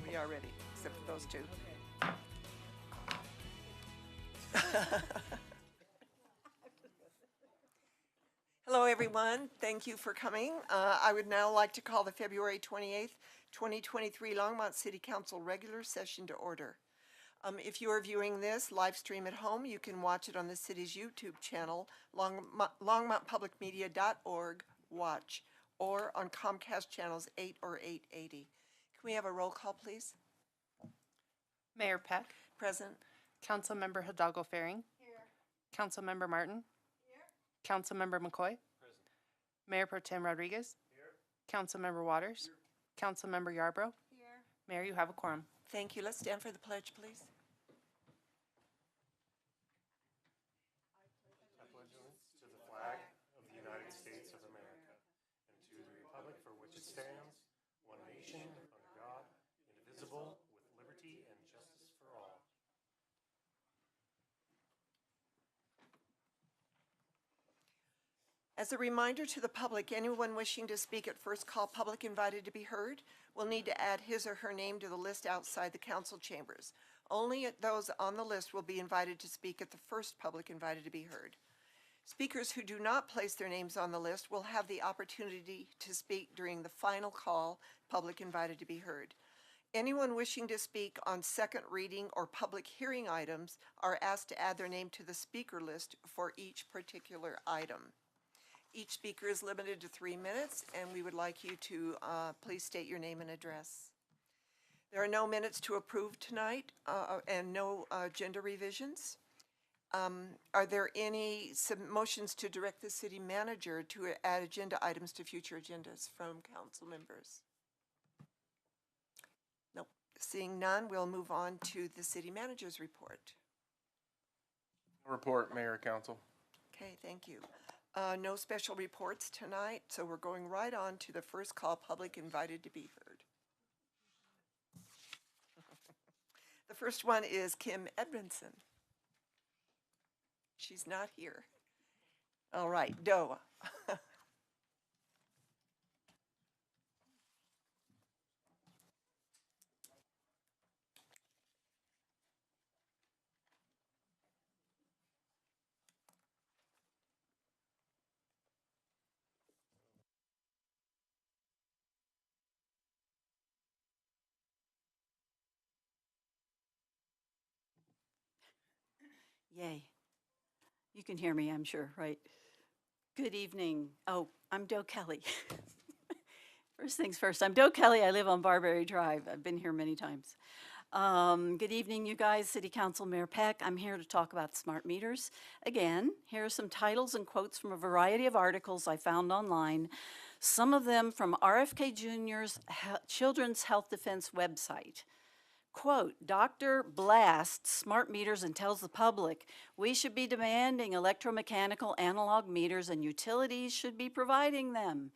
We are ready, except for those two. Hello, everyone. Thank you for coming. I would now like to call the February 28th, 2023 Longmont City Council regular session to order. If you are viewing this live stream at home, you can watch it on the city's YouTube channel, longmontpublicmedia.org, watch, or on Comcast channels 8 or 880. Can we have a roll call, please? Mayor Peck. Present. Councilmember Hidalgo Faring. Here. Councilmember Martin. Here. Councilmember McCoy. Present. Mayor Pro Tem Rodriguez. Here. Councilmember Waters. Here. Councilmember Yarbrough. Here. Mayor, you have a quorum. Thank you. Let's stand for the pledge, please. I pledge allegiance to the flag of the United States of America and to the republic for which it stands, one nation, under God, indivisible, with liberty and justice for all. As a reminder to the public, anyone wishing to speak at first call public invited to be heard will need to add his or her name to the list outside the council chambers. Only those on the list will be invited to speak at the first public invited to be heard. Speakers who do not place their names on the list will have the opportunity to speak during the final call, public invited to be heard. Anyone wishing to speak on second reading or public hearing items are asked to add their name to the speaker list for each particular item. Each speaker is limited to 3 minutes, and we would like you to please state your name and address. There are no minutes to approve tonight and no agenda revisions. Are there any motions to direct the city manager to add agenda items to future agendas from council members? Nope. Seeing none, we'll move on to the city manager's report. Report, Mayor, Council. Okay, thank you. No special reports tonight, so we're going right on to the first call public invited to be heard. The first one is Kim Edmondson. She's not here. All right, Doa. Yay. You can hear me, I'm sure, right? Good evening. Oh, I'm Doe Kelly. First things first, I'm Doe Kelly. I live on Barberry Drive. I've been here many times. Good evening, you guys. City Council Mayor Peck. I'm here to talk about smart meters. Again, here are some titles and quotes from a variety of articles I found online, some of them from RFK Jr.'s Children's Health Defense website. Quote, Dr. blasts smart meters and tells the public we should be demanding electromechanical analog meters and utilities should be providing them.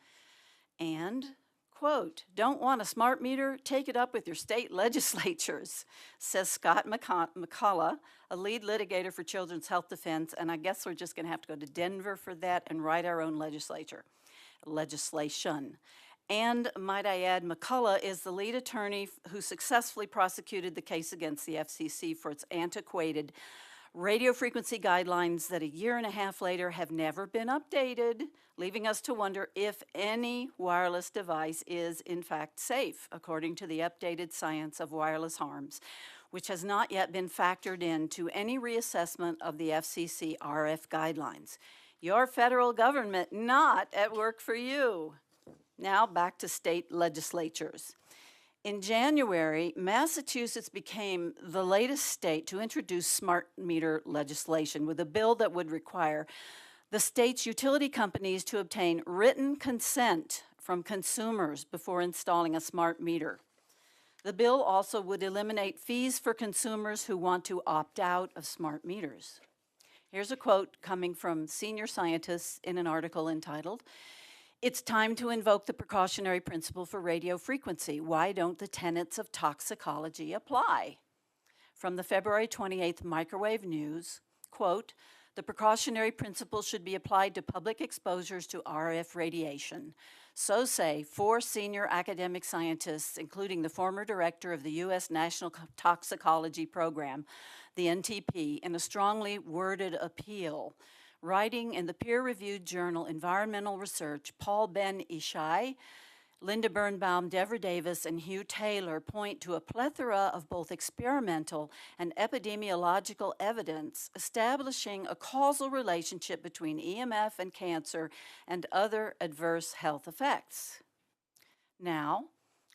And, quote, don't want a smart meter? Take it up with your state legislatures, says Scott McCullough, a lead litigator for Children's Health Defense, and I guess we're just going to have to go to Denver for that and write our own legislation. And might I add, McCullough is the lead attorney who successfully prosecuted the case against the FCC for its antiquated radio frequency guidelines that a year and a half later have never been updated, leaving us to wonder if any wireless device is in fact safe, according to the updated science of wireless harms, which has not yet been factored into any reassessment of the FCC RF guidelines. Your federal government not at work for you. Now back to state legislatures. In January, Massachusetts became the latest state to introduce smart meter legislation with a bill that would require the state's utility companies to obtain written consent from consumers before installing a smart meter. The bill also would eliminate fees for consumers who want to opt out of smart meters. Here's a quote coming from senior scientists in an article entitled, It's time to invoke the precautionary principle for radio frequency. Why don't the tenets of toxicology apply? From the February 28th Microwave News, quote, the precautionary principle should be applied to public exposures to RF radiation. So say 4 senior academic scientists, including the former director of the U.S. National Toxicology Program, the NTP, in a strongly worded appeal. Writing in the peer-reviewed journal Environmental Research, Paul Ben Ishai, Linda Birnbaum, Deborah Davis, and Hugh Taylor point to a plethora of both experimental and epidemiological evidence establishing a causal relationship between EMF and cancer and other adverse health effects. Now,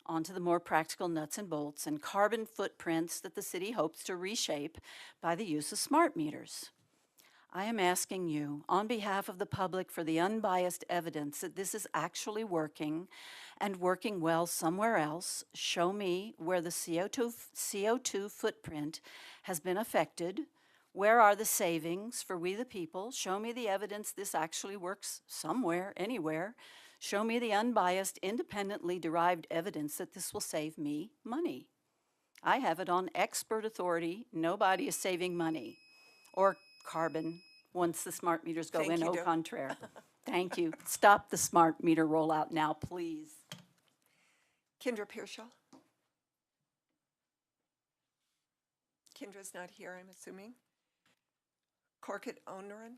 on to the more practical nuts and bolts and carbon footprints that the city hopes to reshape by the use of smart meters. I am asking you, on behalf of the public, for the unbiased evidence that this is actually working and working well somewhere else. Show me where the CO2 footprint has been affected. Where are the savings for we the people? Show me the evidence this actually works somewhere, anywhere. Show me the unbiased, independently derived evidence that this will save me money. I have it on expert authority. Nobody is saving money or carbon once the smart meters go Thank in, you, au Deb. contraire. Thank you. Stop the smart meter rollout now, please. Kendra Pearshaw. Kendra's not here, I'm assuming. Corkett Onaran.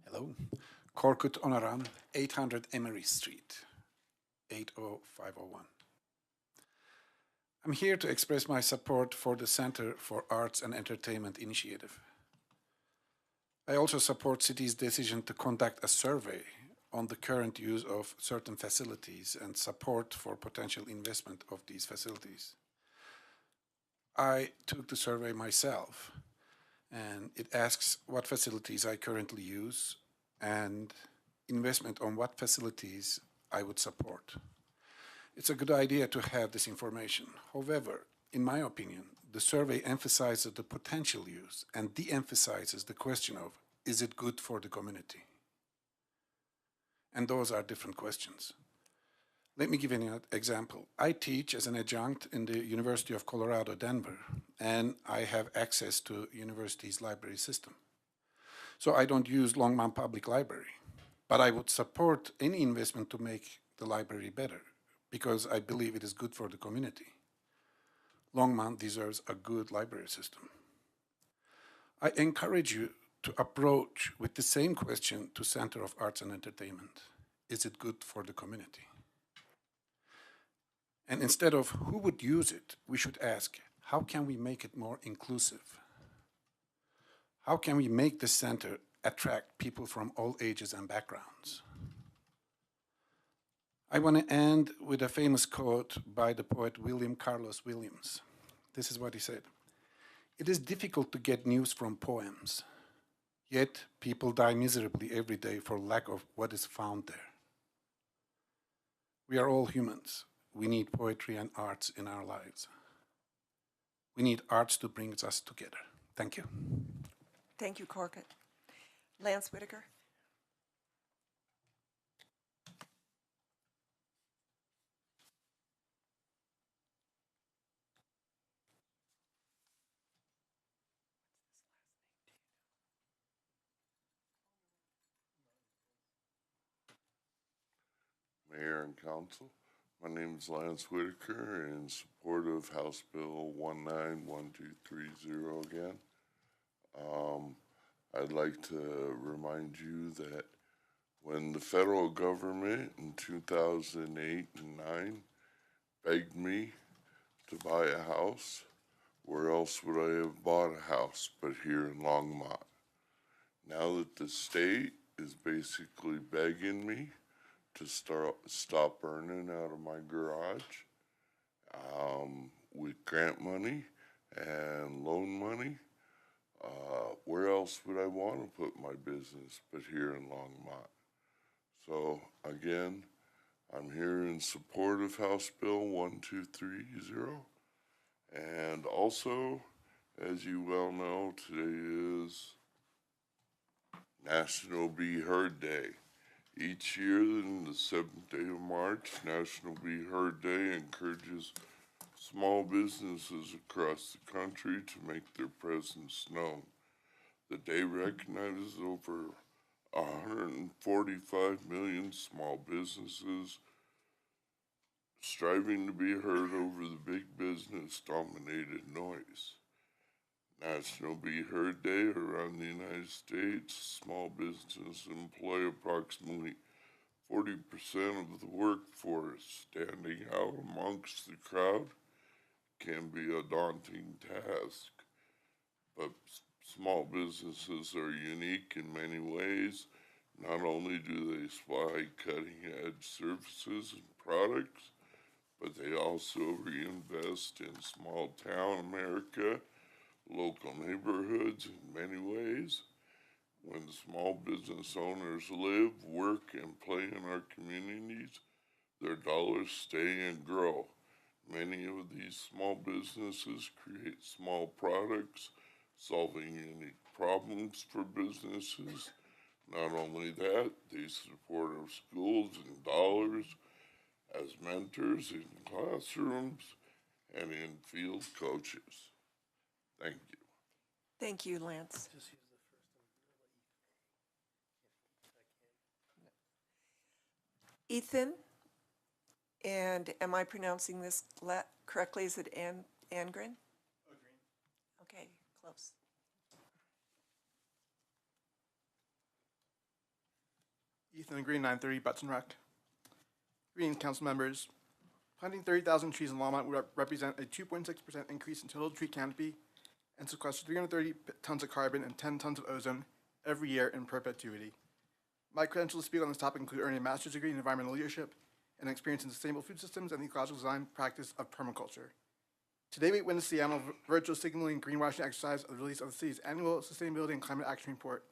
Hello. Corkut Onaran, 800 Emery Street, 80501. I'm here to express my support for the Center for Arts and Entertainment initiative. I also support city's decision to conduct a survey on the current use of certain facilities and support for potential investment of these facilities. I took the survey myself, and it asks what facilities I currently use and investment on what facilities I would support. It's a good idea to have this information. However, in my opinion, the survey emphasizes the potential use and de-emphasizes the question of, is it good for the community? And those are different questions. Let me give you an example. I teach as an adjunct in the University of Colorado, Denver, and I have access to university's library system. So I don't use Longmont Public Library, but I would support any investment to make the library better because I believe it is good for the community. Longmont deserves a good library system. I encourage you to approach with the same question to Center of Arts and Entertainment. Is it good for the community? And instead of who would use it, we should ask, how can we make it more inclusive? How can we make the center attract people from all ages and backgrounds? I want to end with a famous quote by the poet William Carlos Williams. This is what he said. It is difficult to get news from poems, yet people die miserably every day for lack of what is found there. We are all humans. We need poetry and arts in our lives. We need arts to bring us together. Thank you. Thank you, Corkett. Lance Whitaker. Mayor and Council, my name is Lance Whitaker in support of House Bill 191230 again. I'd like to remind you that when the federal government in 2008 and 9 begged me to buy a house, where else would I have bought a house but here in Longmont? Now that the state is basically begging me to stop earning out of my garage with grant money and loan money, where else would I want to put my business but here in Longmont? So again, I'm here in support of House Bill 1230. And also, as you well know, today is National Be Heard Day. Each year, on the 7th day of March, National Be Heard Day encourages small businesses across the country to make their presence known. The day recognizes over 145 million small businesses striving to be heard over the big business dominated noise. National Be Heard Day around the United States, small businesses employ approximately 40% of the workforce. Standing out amongst the crowd can be a daunting task, but small businesses are unique in many ways. Not only do they supply cutting-edge services and products, but they also reinvest in small-town America, local neighborhoods in many ways. When small business owners live, work, and play in our communities, their dollars stay and grow. Many of these small businesses create small products, solving unique problems for businesses. Not only that, they support our schools in dollars, as mentors in classrooms, and in field coaches. Thank you. Thank you, Lance. Ethan, and am I pronouncing this correctly? Is it Angren? Okay, close. Ethan Green, 930 Button Rock. Greetings, council members. Planting 30,000 trees in Longmont would represent a 2.6% increase in total tree canopy and sequester 330 tons of carbon and 10 tons of ozone every year in perpetuity. My credentials to speak on this topic include earning a master's degree in environmental leadership and experience in sustainable food systems and the ecological design practice of permaculture. Today, we witnessed the annual virtual signaling greenwashing exercise of the release of the city's annual Sustainability and Climate Action Report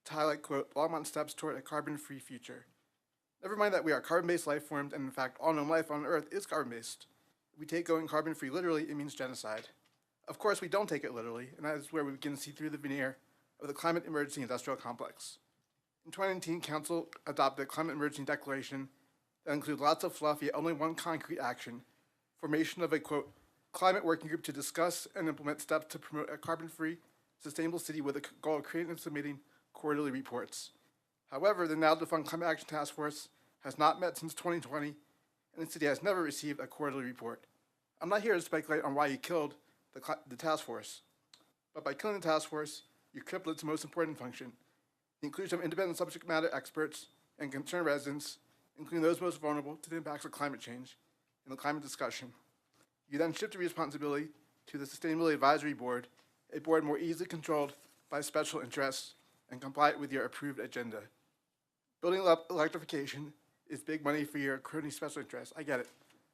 to highlight, quote, Longmont steps toward a carbon-free future. Never mind that we are carbon-based life forms, and in fact, all known life on Earth is carbon-based. If we take going carbon-free literally, it means genocide. Of course, we don't take it literally, and that is where we begin to see through the veneer of the climate emergency industrial complex. In 2019, Council adopted a climate emergency declaration that includes lots of fluff, yet only one concrete action: formation of a, quote, climate working group to discuss and implement steps to promote a carbon-free, sustainable city with a goal of creating and submitting quarterly reports. However, the now defunct Climate Action Task Force has not met since 2020, and the city has never received a quarterly report. I'm not here to speculate on why you killed the task force, but by killing the task force, you crippled its most important function: the inclusion of independent subject matter experts and concerned residents, including those most vulnerable to the impacts of climate change, in the climate discussion. You then shifted responsibility to the Sustainability Advisory Board, a board more easily controlled by special interests and compliant with your approved agenda. Building up electrification is big money for your crony special interests, I get it,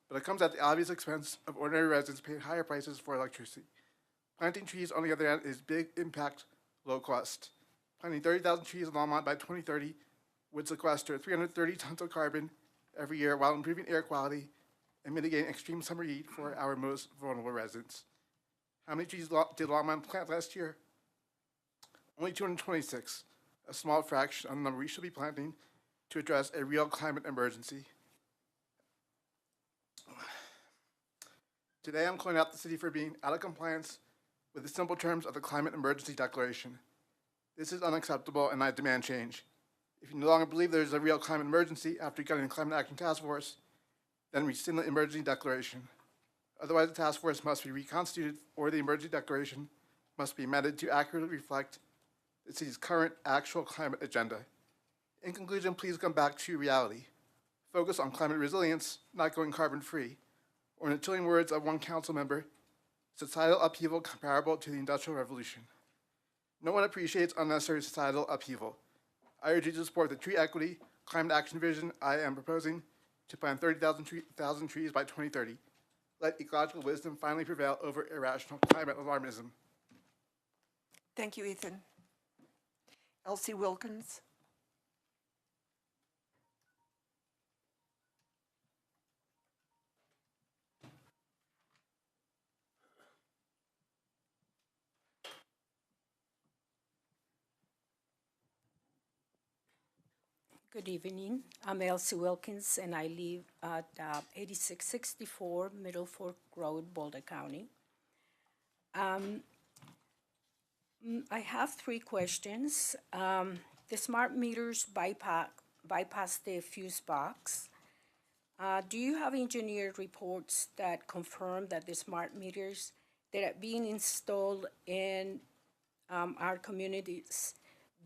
but it comes at the obvious expense of ordinary residents paying higher prices for electricity. Planting trees, on the other hand, is big impact, low cost. Planting 30,000 trees in Longmont by 2030 would sequester 330 tons of carbon every year while improving air quality and mitigating extreme summer heat for our most vulnerable residents. How many trees did Longmont plant last year? Only 226, a small fraction of the number we should be planting to address a real climate emergency. Today, I'm calling out the city for being out of compliance with the simple terms of the Climate Emergency Declaration. This is unacceptable, and I demand change. If you no longer believe there is a real climate emergency after getting the Climate Action Task Force, then rescind the emergency declaration. Otherwise, the task force must be reconstituted, or the emergency declaration must be amended to accurately reflect the city's current actual climate agenda. In conclusion, please come back to reality. Focus on climate resilience, not going carbon-free, or in the chilling words of one council member, societal upheaval comparable to the Industrial Revolution. No one appreciates unnecessary societal upheaval. I urge you to support the tree equity climate action vision I am proposing to plant 30,000 trees by 2030. Let ecological wisdom finally prevail over irrational climate alarmism. Thank you, Ethan. Elsie Wilkins. Good evening. I'm Elsie Wilkins, and I live at 8664 Middle Fork Road, Boulder County. I have three questions. The smart meters bypass the fuse box. Do you have engineered reports that confirm that the smart meters that are being installed in our communities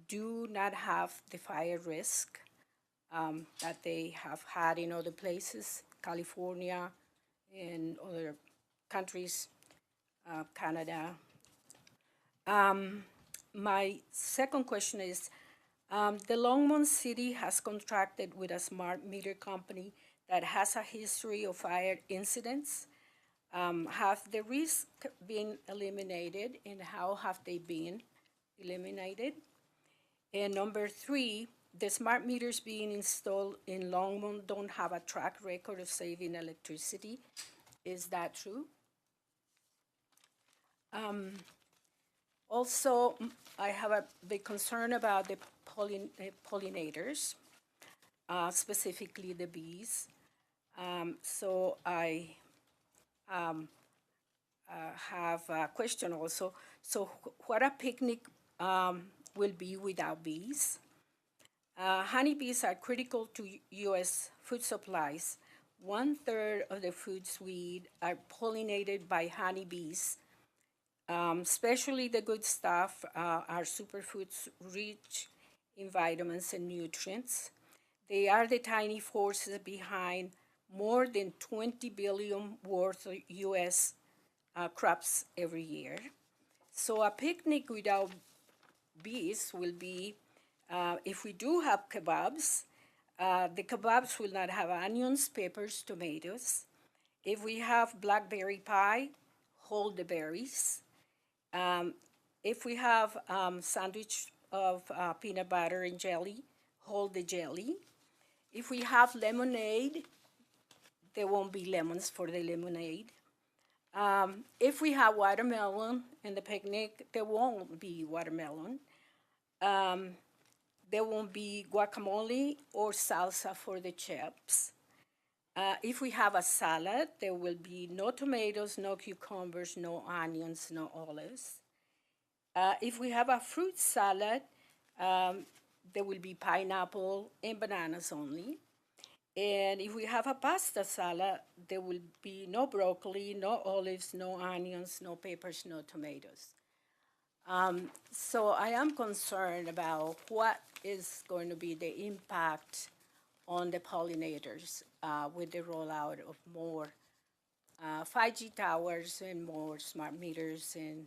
do not have the fire risk that they have had in other places, California and other countries, Canada? My second question is, the Longmont City has contracted with a smart meter company that has a history of fire incidents. Have the risks been eliminated, and how have they been eliminated? And number three, the smart meters being installed in Longmont don't have a track record of saving electricity. Is that true? Also, I have a big concern about the pollinators, specifically the bees. So I have a question also. So what a picnic will be without bees? Honeybees are critical to U.S. food supplies. 1/3 of the foods we eat are pollinated by honeybees. Especially the good stuff are superfoods rich in vitamins and nutrients. They are the tiny forces behind more than 20 billion worth of U.S. Crops every year. So a picnic without bees will be, if we do have kebabs, the kebabs will not have onions, peppers, tomatoes. If we have blackberry pie, hold the berries. If we have sandwich of peanut butter and jelly, hold the jelly. If we have lemonade, there won't be lemons for the lemonade. If we have watermelon in the picnic, there won't be watermelon. There won't be guacamole or salsa for the chips. If we have a salad, there will be no tomatoes, no cucumbers, no onions, no olives. If we have a fruit salad, there will be pineapple and bananas only. And if we have a pasta salad, there will be no broccoli, no olives, no onions, no peppers, no tomatoes. So I am concerned about what is going to be the impact on the pollinators with the rollout of more 5G towers and more smart meters and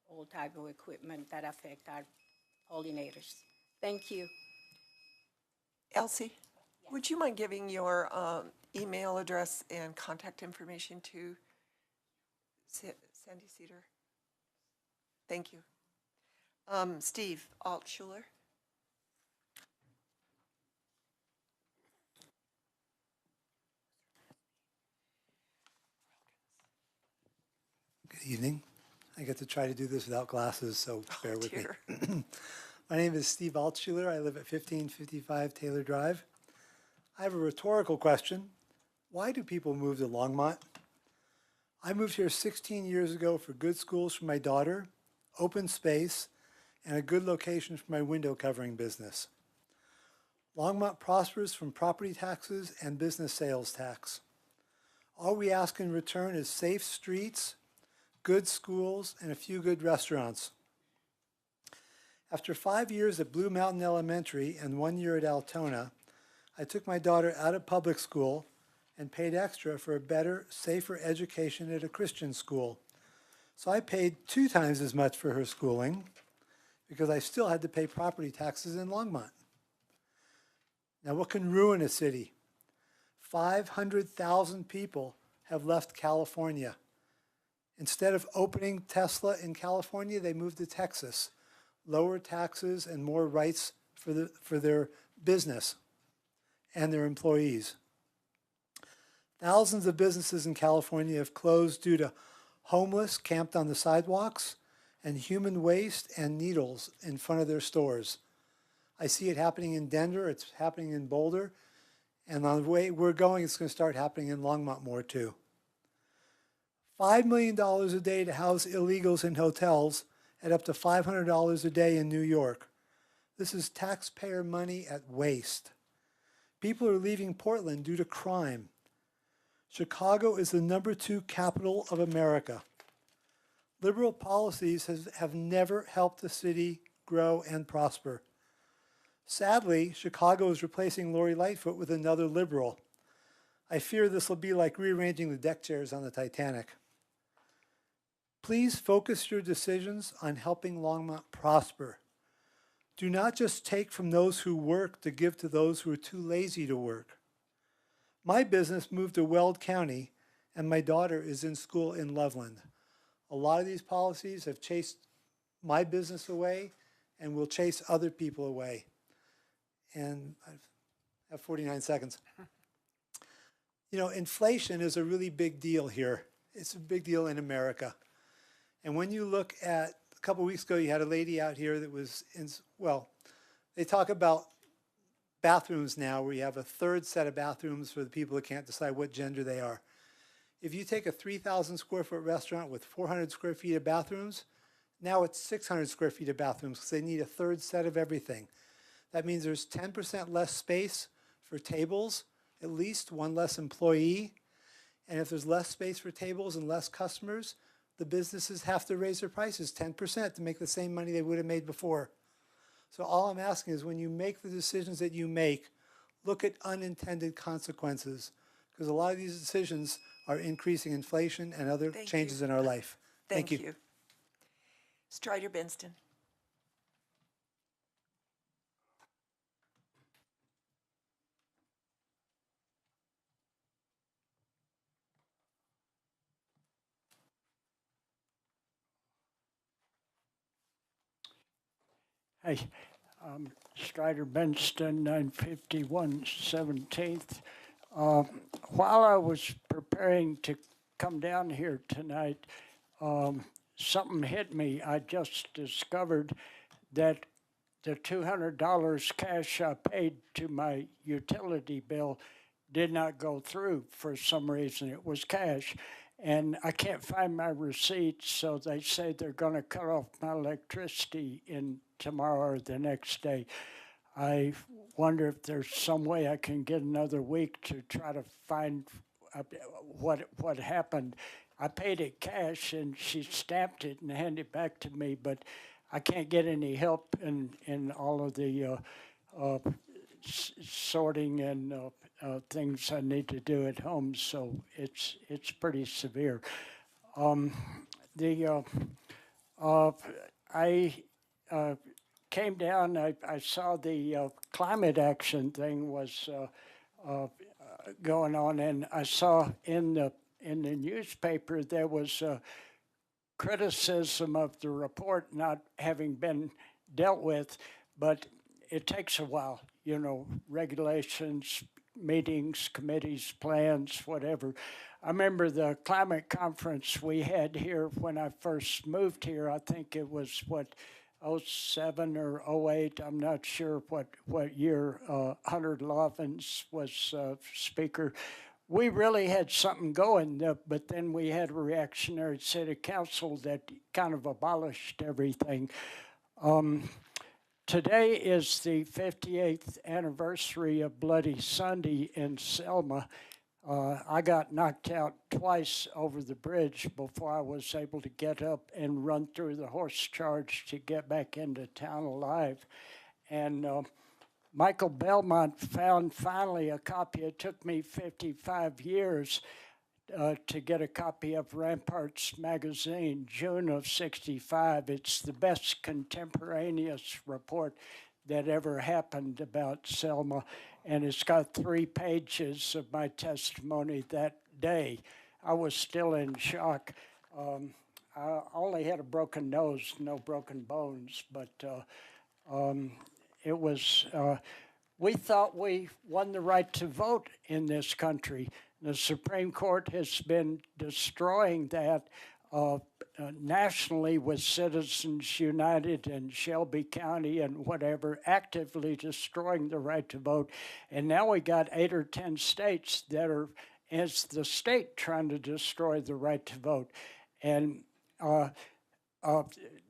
all type of equipment that affect our pollinators. Thank you. Elsie, would you mind giving your email address and contact information to Sandy Cedar? Thank you. Steve Altschuler. Good evening. I get to try to do this without glasses, so bear with Dear. me. My name is Steve Altschuler. I live at 1555 Taylor Drive. I have a rhetorical question. Why do people move to Longmont? I moved here 16 years ago for good schools for my daughter, open space, and a good location for my window covering business. Longmont prospers from property taxes and business sales tax. All we ask in return is safe streets, good schools, and a few good restaurants. After 5 years at Blue Mountain Elementary and 1 year at Altona, I took my daughter out of public school and paid extra for a better, safer education at a Christian school. So I paid 2 times as much for her schooling because I still had to pay property taxes in Longmont. Now, what can ruin a city? 500,000 people have left California. Instead of opening Tesla in California, they moved to Texas. Lower taxes and more rights for their business and their employees. Thousands of businesses in California have closed due to homeless camped on the sidewalks and human waste and needles in front of their stores. I see it happening in Denver, it's happening in Boulder, and on the way we're going, it's going to start happening in Longmont more too. $5 million a day to house illegals in hotels at up to $500 a day in New York. This is taxpayer money at waste. People are leaving Portland due to crime. Chicago is the #2 capital of America. Liberal policies have never helped the city grow and prosper. Sadly, Chicago is replacing Lori Lightfoot with another liberal. I fear this will be like rearranging the deck chairs on the Titanic. Please focus your decisions on helping Longmont prosper. Do not just take from those who work to give to those who are too lazy to work. My business moved to Weld County, and my daughter is in school in Loveland. A lot of these policies have chased my business away and will chase other people away. And I have 49 seconds. You know, inflation is a really big deal here. It's a big deal in America. And when you look at, a couple weeks ago, you had a lady out here that was in, well, they talk about bathrooms now where you have a third set of bathrooms for the people that can't decide what gender they are. If you take a 3,000 square foot restaurant with 400 square feet of bathrooms, now it's 600 square feet of bathrooms because they need a third set of everything. That means there's 10% less space for tables, at least one less employee. And if there's less space for tables and less customers, the businesses have to raise their prices 10% to make the same money they would have made before. So all I'm asking is when you make the decisions that you make, look at unintended consequences, because a lot of these decisions are increasing inflation and other changes in our life. Thank you. Strider Benston. Hey, Strider Benston, 951 17th. While I was preparing to come down here tonight, something hit me. I just discovered that the $200 cash I paid to my utility bill did not go through for some reason. It was cash. And I can't find my receipts, so they say they're going to cut off my electricity in tomorrow or the next day. I wonder if there's some way I can get another week to try to find what happened. I paid it cash, and she stamped it and handed it back to me, but I can't get any help in all of the sorting and things I need to do at home, so it's pretty severe. I came down. I saw the climate action thing was going on, and I saw in the newspaper there was criticism of the report not having been dealt with, but it takes a while. You know, regulations, meetings, committees, plans, whatever. I remember the climate conference we had here when I first moved here. I think it was, 07 or 08, I'm not sure what year. Hunter Lovins was speaker. We really had something going, but then we had a reactionary city council that kind of abolished everything. Today is the 58th anniversary of Bloody Sunday in Selma. I got knocked out twice over the bridge before I was able to get up and run through the horse charge to get back into town alive. And Michael Belmont found finally a copy. It took me 55 years to get a copy of Ramparts magazine, June of '65. It's the best contemporaneous report that ever happened about Selma, and it's got 3 pages of my testimony that day. I was still in shock. I only had a broken nose, no broken bones, but it was, we thought we won the right to vote in this country. The Supreme Court has been destroying that nationally with Citizens United and Shelby County and whatever, actively destroying the right to vote. And now we got 8 or 10 states that are, as the state, trying to destroy the right to vote. And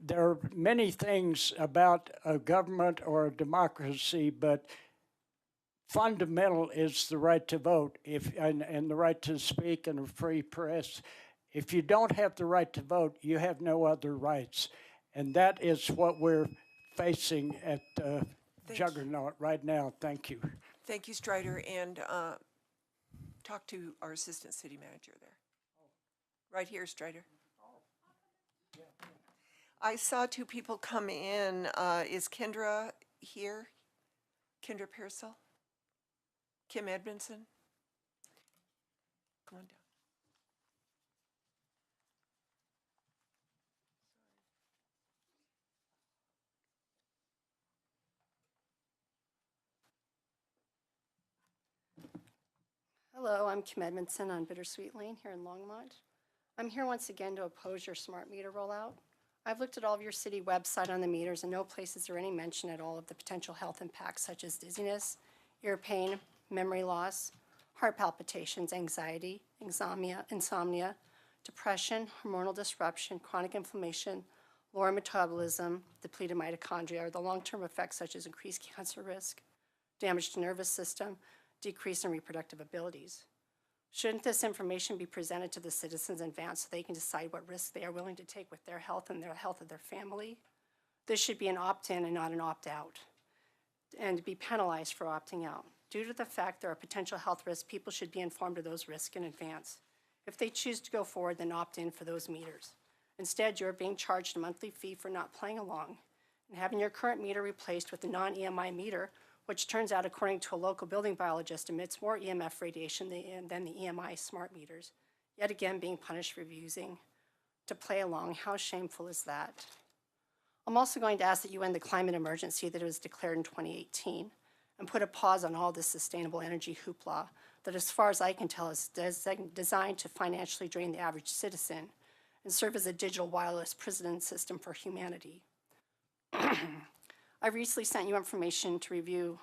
there are many things about a government or a democracy, but fundamental is the right to vote and the right to speak and a free press. If you don't have the right to vote, you have no other rights. And that is what we're facing at Juggernaut right now. Thank you. Thank you, Strider, and talk to our assistant city manager there. Right here, Strider. I saw two people come in. Is Kendra here? Kendra Pearsall? Kim Edmondson? Come on down. Hello, I'm Kim Edmondson on Bittersweet Lane here in Longmont. I'm here once again to oppose your smart meter rollout. I've looked at all of your city website on the meters, and no place is there any mention at all of the potential health impacts such as dizziness, ear pain, memory loss, heart palpitations, anxiety, insomnia, depression, hormonal disruption, chronic inflammation, lower metabolism, depleted mitochondria, or the long-term effects such as increased cancer risk, damage to nervous system, decrease in reproductive abilities. Shouldn't this information be presented to the citizens in advance so they can decide what risks they are willing to take with their health and the health of their family? This should be an opt-in and not an opt-out, and be penalized for opting out. Due to the fact there are potential health risks, people should be informed of those risks in advance. If they choose to go forward, then opt in for those meters. Instead, you're being charged a monthly fee for not playing along and having your current meter replaced with a non-EMI meter, which turns out, according to a local building biologist, emits more EMF radiation than the EMI smart meters, yet again being punished for refusing to play along. How shameful is that? I'm also going to ask that you end the climate emergency that was declared in 2018 and put a pause on all this sustainable energy hoopla that, as far as I can tell, is designed to financially drain the average citizen and serve as a digital wireless prison system for humanity. I recently sent you information to review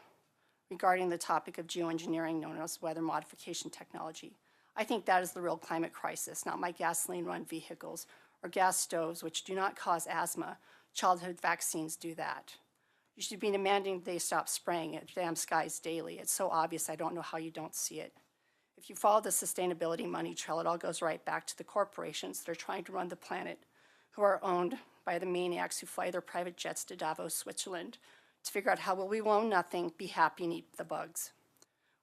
regarding the topic of geoengineering known as weather modification technology. I think that is the real climate crisis, not my gasoline-run vehicles or gas stoves, which do not cause asthma. Childhood vaccines do that. You should be demanding they stop spraying at damn skies daily. It's so obvious I don't know how you don't see it. If you follow the sustainability money trail, it all goes right back to the corporations that are trying to run the planet, who are owned by the maniacs who fly their private jets to Davos, Switzerland, to figure out how will we own nothing, be happy, and eat the bugs.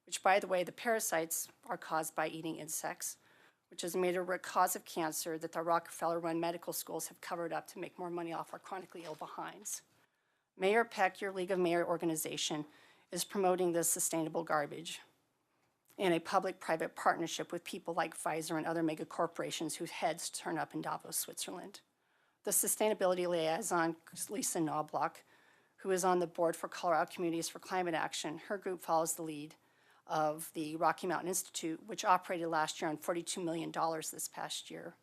Which, by the way, the parasites are caused by eating insects, which is a major root cause of cancer that the Rockefeller-run medical schools have covered up to make more money off our chronically ill behinds. Mayor Peck, your League of Mayor organization, is promoting this sustainable garbage in a public-private partnership with people like Pfizer and other mega corporations whose heads turn up in Davos, Switzerland. The sustainability liaison, Lisa Knobloch, who is on the board for Colorado Communities for Climate Action, her group follows the lead of the Rocky Mountain Institute, which operated last year on $42 million this past year,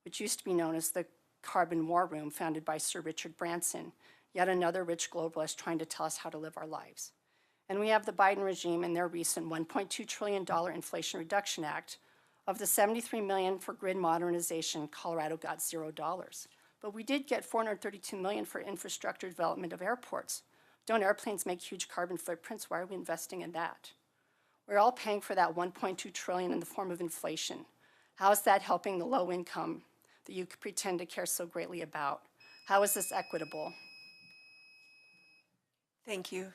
which used to be known as the Carbon War Room, founded by Sir Richard Branson, yet another rich globalist trying to tell us how to live our lives. And we have the Biden regime and their recent $1.2 trillion Inflation Reduction Act. Of the $73 million for grid modernization, Colorado got $0. But we did get $432 million for infrastructure development of airports. Don't airplanes make huge carbon footprints? Why are we investing in that? We're all paying for that $1.2 trillion in the form of inflation. How is that helping the low income that you pretend to care so greatly about? How is this equitable? Thank you.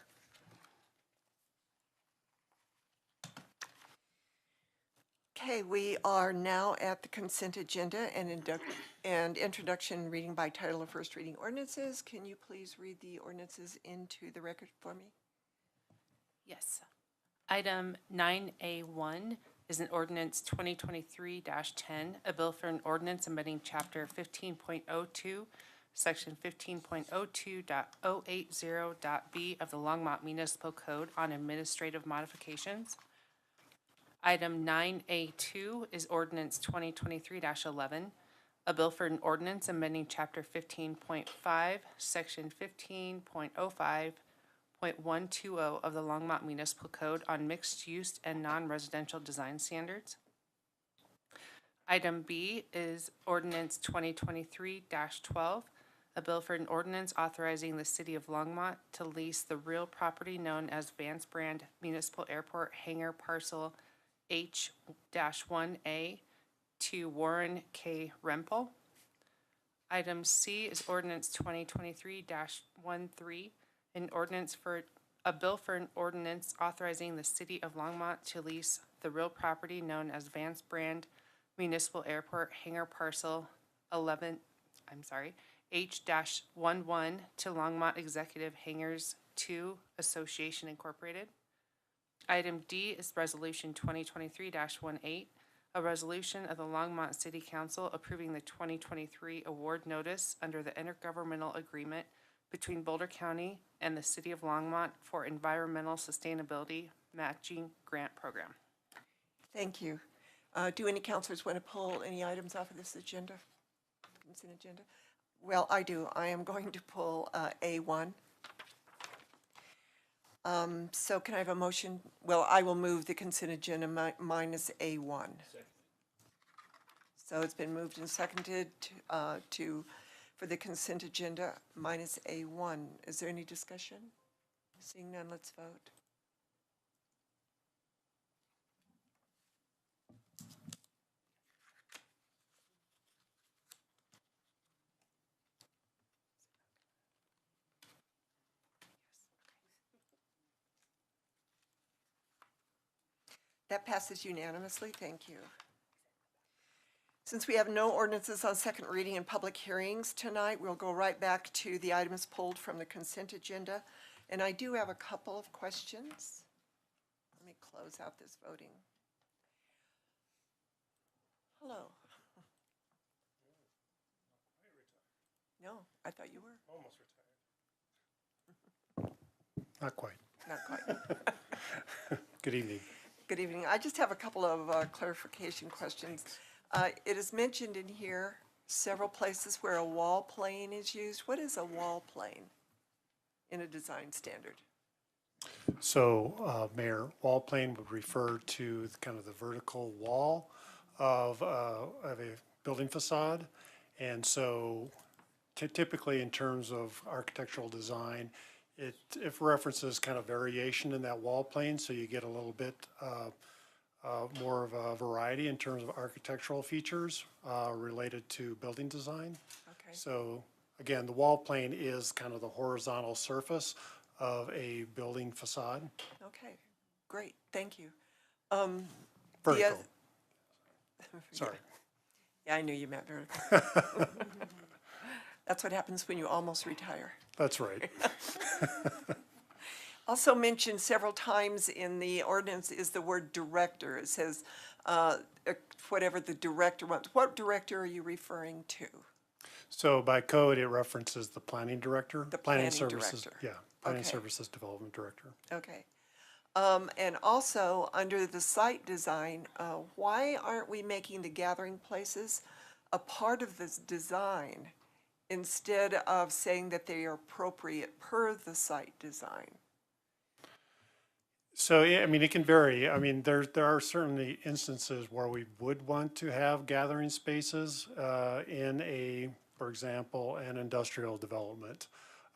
Okay, we are now at the consent agenda and introduction reading by title of first reading ordinances. Can you please read the ordinances into the record for me? Yes. Item 9A1 is an ordinance 2023-10, a bill for an ordinance amending Chapter 15.02, Section 15.02.080.b of the Longmont Municipal Code on administrative modifications. Item 9A2 is ordinance 2023-11, a bill for an ordinance amending Chapter 15.5, Section 15.05.120 of the Longmont Municipal Code on mixed-use and non-residential design standards. Item B is ordinance 2023-12, A bill for an ordinance authorizing the city of Longmont to lease the real property known as Vance Brand Municipal Airport Hangar Parcel H-1A to Warren K. Rempel. Item C is ordinance 2023-13, a bill for an ordinance authorizing the city of Longmont to lease the real property known as Vance Brand Municipal Airport Hangar Parcel H-11 to Longmont Executive Hangars 2 Association Incorporated. Item D is Resolution 2023-18, a resolution of the Longmont City Council approving the 2023 award notice under the intergovernmental agreement between Boulder County and the City of Longmont for Environmental Sustainability Matching Grant Program. Thank you. Do any councilors want to pull any items off of this agenda? Consent agenda? Well, I do. I am going to pull A1. So can I have a motion? Well, I will move the consent agenda minus A1. So it's been moved and seconded for the consent agenda minus A1. Is there any discussion? Seeing none, let's vote. That passes unanimously. Thank you. Since we have no ordinances on second reading and public hearings tonight, we'll go right back to the items pulled from the consent agenda. And I do have a couple of questions. Let me close out this voting. Hello. No, I thought you were. Almost retired. Not quite. Not quite. Good evening. Good evening. I just have a couple of clarification questions. It is mentioned in here several places where a wall plane is used. What is a wall plane in a design standard? So, Mayor, wall plane would refer to kind of the vertical wall of a building facade. And so typically in terms of architectural design, it references kind of variation in that wall plane, so you get a little bit more of a variety in terms of architectural features related to building design. Okay. So again, the wall plane is kind of the horizontal surface of a building facade. Okay, great, thank you. Vertical. Sorry. Yeah, I knew you meant vertical. That's what happens when you almost retire. That's right. Also mentioned several times in the ordinance is the word director. It says whatever the director wants. What director are you referring to? So by code, it references the planning director. The planning services, director. yeah, planning Okay. services development director. Okay. And also, under the site design, why aren't we making the gathering places a part of this design instead of saying that they are appropriate per the site design? So, yeah, I mean, it can vary. I mean, there are certainly instances where we would want to have gathering spaces in for example, an industrial development.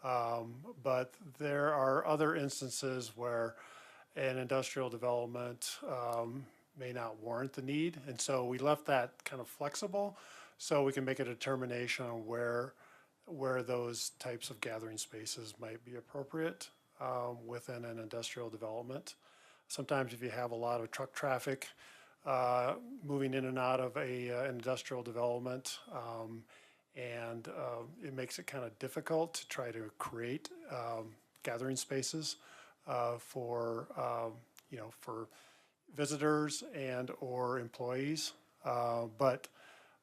But there are other instances where an industrial development may not warrant the need. And so we left that kind of flexible so we can make a determination on where those types of gathering spaces might be appropriate within an industrial development. Sometimes if you have a lot of truck traffic moving in and out of an industrial development, and it makes it kind of difficult to try to create gathering spaces for visitors and or employees. But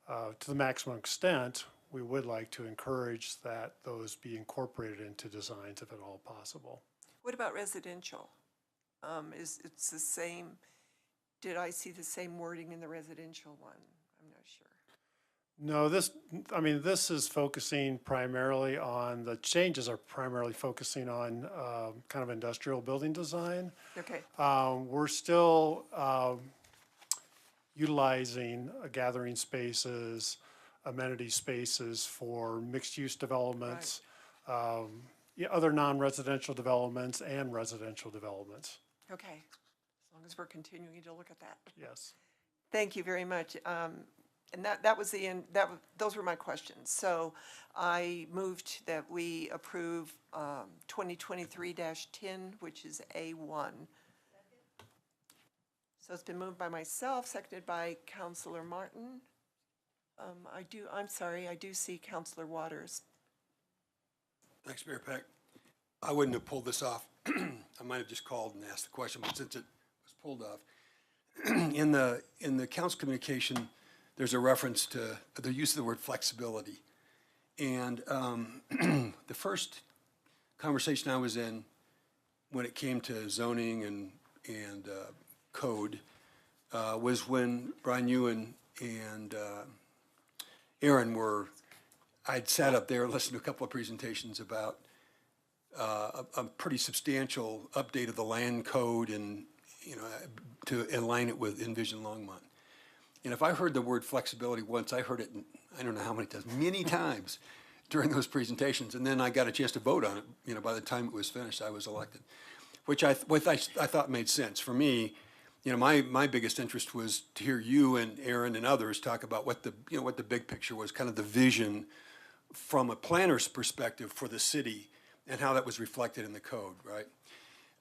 to the maximum extent, we would like to encourage that those be incorporated into designs if at all possible. What about residential? It's the same, did I see the same wording in the residential one? I'm not sure. No, this is focusing primarily on, the changes are primarily focusing on kind of industrial building design. Okay, We're still utilizing gathering spaces amenity spaces for mixed-use developments, yeah, other non-residential developments and residential developments. Okay, as long as we're continuing to look at that. Yes. Thank you very much. And that was the end, those were my questions. So I moved that we approve 2023-10, which is A1. So it's been moved by myself, seconded by Counselor Martin. I'm sorry, I do see Counselor Waters. Thanks, Mayor Peck. I wouldn't have pulled this off. I might have just called and asked the question, but since it was pulled off, in the council communication, there's a reference to the use of the word flexibility. And the first conversation I was in when it came to zoning and code was when Brian, you and Aaron were, I'd sat up there and listened to a couple of presentations about a pretty substantial update of the land code and, you know, to align it with Envision Longmont. And if I heard the word flexibility once, I heard it, I don't know how many times, many times during those presentations. And then I got a chance to vote on it. You know, by the time it was finished, I was elected, which I thought made sense. For me, you know, my biggest interest was to hear you and Aaron and others talk about what the big picture was, kind of the vision from a planner's perspective for the city and how that was reflected in the code, right?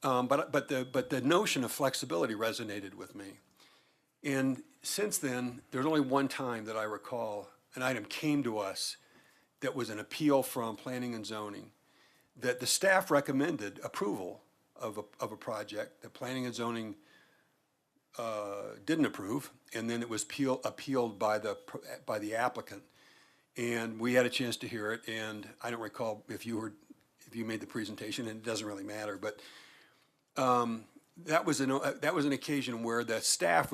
But the notion of flexibility resonated with me. And since then, there's only one time that I recall an item came to us that was an appeal from planning and zoning, that the staff recommended approval of a project that planning and zoning didn't approve, and then it was appealed by the applicant. And we had a chance to hear it, and I don't recall if you made the presentation, and it doesn't really matter, but that was an occasion where the staff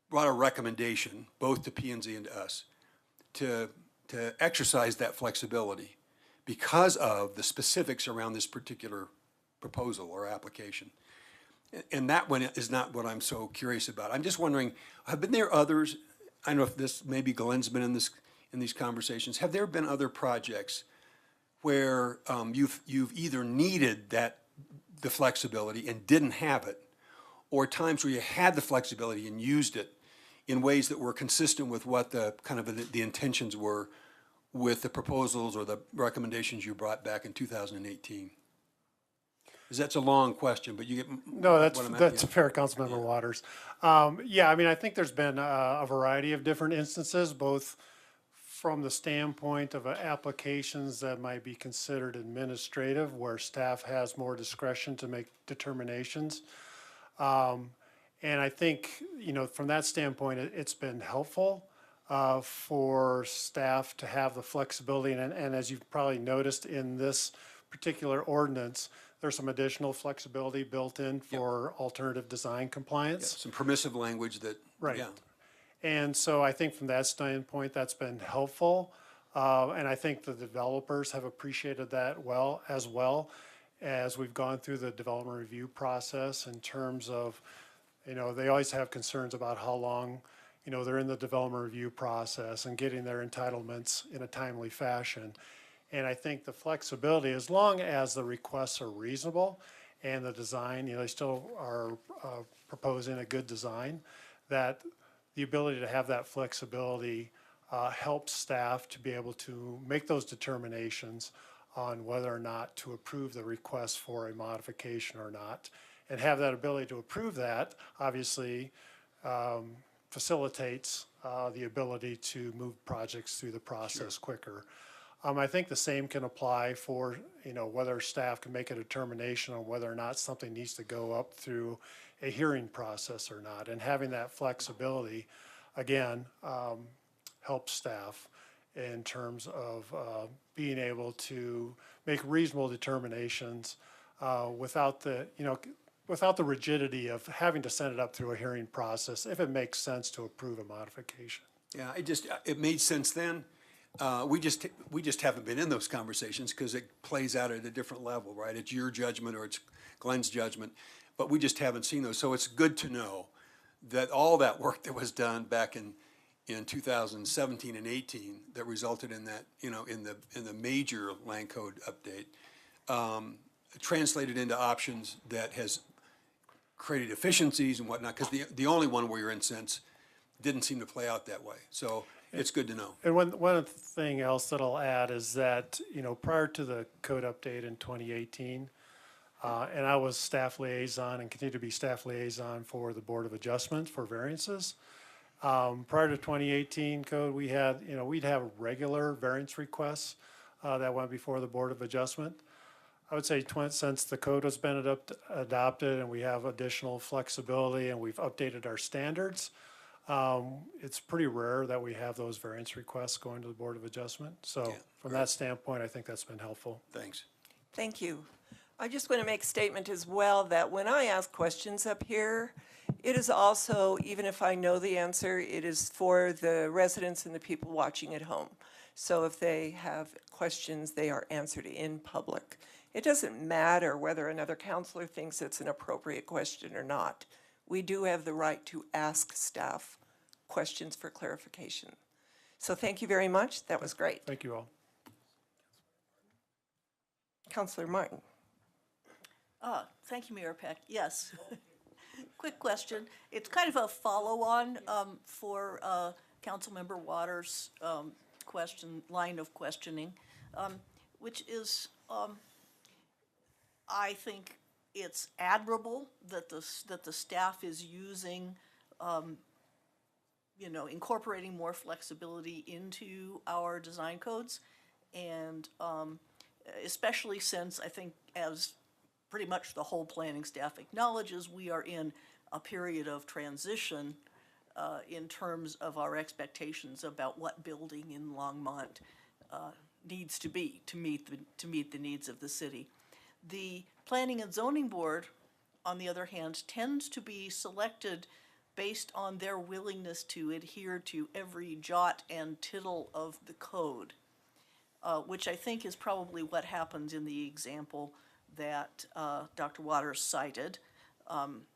brought a recommendation both to P&Z and to us to exercise that flexibility because of the specifics around this particular proposal or application. And that one is not what I'm so curious about. I'm just wondering, have there others? I don't know if this, maybe Glenn's been in these conversations. Have there been other projects where you've either needed the flexibility and didn't have it, or times where you had the flexibility and used it in ways that were consistent with what the kind of the intentions were with the proposals or the recommendations you brought back in 2018? Because that's a long question, but you get No, that's yeah. fair, Councilmember Waters. Yeah, I mean, I think there's been a variety of different instances, both from the standpoint of applications that might be considered administrative, where staff has more discretion to make determinations. And I think, you know, from that standpoint, it's been helpful for staff to have the flexibility. And as you've probably noticed in this particular ordinance, there's some additional flexibility built in for alternative design compliance. Some permissive language that, Right. yeah. And so I think from that standpoint, that's been helpful. And I think the developers have appreciated that as well as we've gone through the development review process in terms of, you know, they always have concerns about how long, you know, they're in the development review process and getting their entitlements in a timely fashion. And I think the flexibility, as long as the requests are reasonable and the design, you know, they still are proposing a good design, that the ability to have that flexibility helps staff to be able to make those determinations on whether or not to approve the request for a modification or not. And have that ability to approve that, obviously, facilitates the ability to move projects through the process quicker. I think the same can apply for, you know, whether staff can make a determination on whether or not something needs to go up through a hearing process or not. And having that flexibility, again, helps staff in terms of being able to make reasonable determinations without the rigidity of having to send it up through a hearing process if it makes sense to approve a modification. Yeah, it made sense then. We just haven't been in those conversations because it plays out at a different level, right? It's your judgment or it's Glenn's judgment, but we just haven't seen those. So it's good to know that all that work that was done back in in 2017 and 18 that resulted in that, in the major land code update, translated into options that has created efficiencies and whatnot, because the only one where you're in sense didn't seem to play out that way. So it's good to know. And one thing else that I'll add is that, prior to the code update in 2018, and I was staff liaison and continue to be staff liaison for the Board of Adjustment for variances. Prior to 2018 code, we'd have regular variance requests that went before the Board of Adjustment. I would say since the code has been adopted and we have additional flexibility and we've updated our standards, it's pretty rare that we have those variance requests going to the Board of Adjustment. So from that standpoint, I think that's been helpful. Thanks. Thank you. I just want to make a statement as well that when I ask questions up here, it is also, even if I know the answer, it is for the residents and the people watching at home. So if they have questions, they are answered in public. It doesn't matter whether another counselor thinks it's an appropriate question or not. We do have the right to ask staff questions for clarification. So thank you very much. That was great. Thank you all. Councilor Martin. Thank you, Mayor Peck. Yes. Quick question. It's kind of a follow-on for Councilmember Waters' line of questioning, which is, I think it's admirable that the staff is using, incorporating more flexibility into our design codes, and especially since I think, as pretty much the whole planning staff acknowledges, we are in a period of transition in terms of our expectations about what building in Longmont needs to be to meet the needs of the city. The Planning and Zoning Board, on the other hand, tends to be selected based on their willingness to adhere to every jot and tittle of the code, which I think is probably what happens in the example that Dr. Waters cited.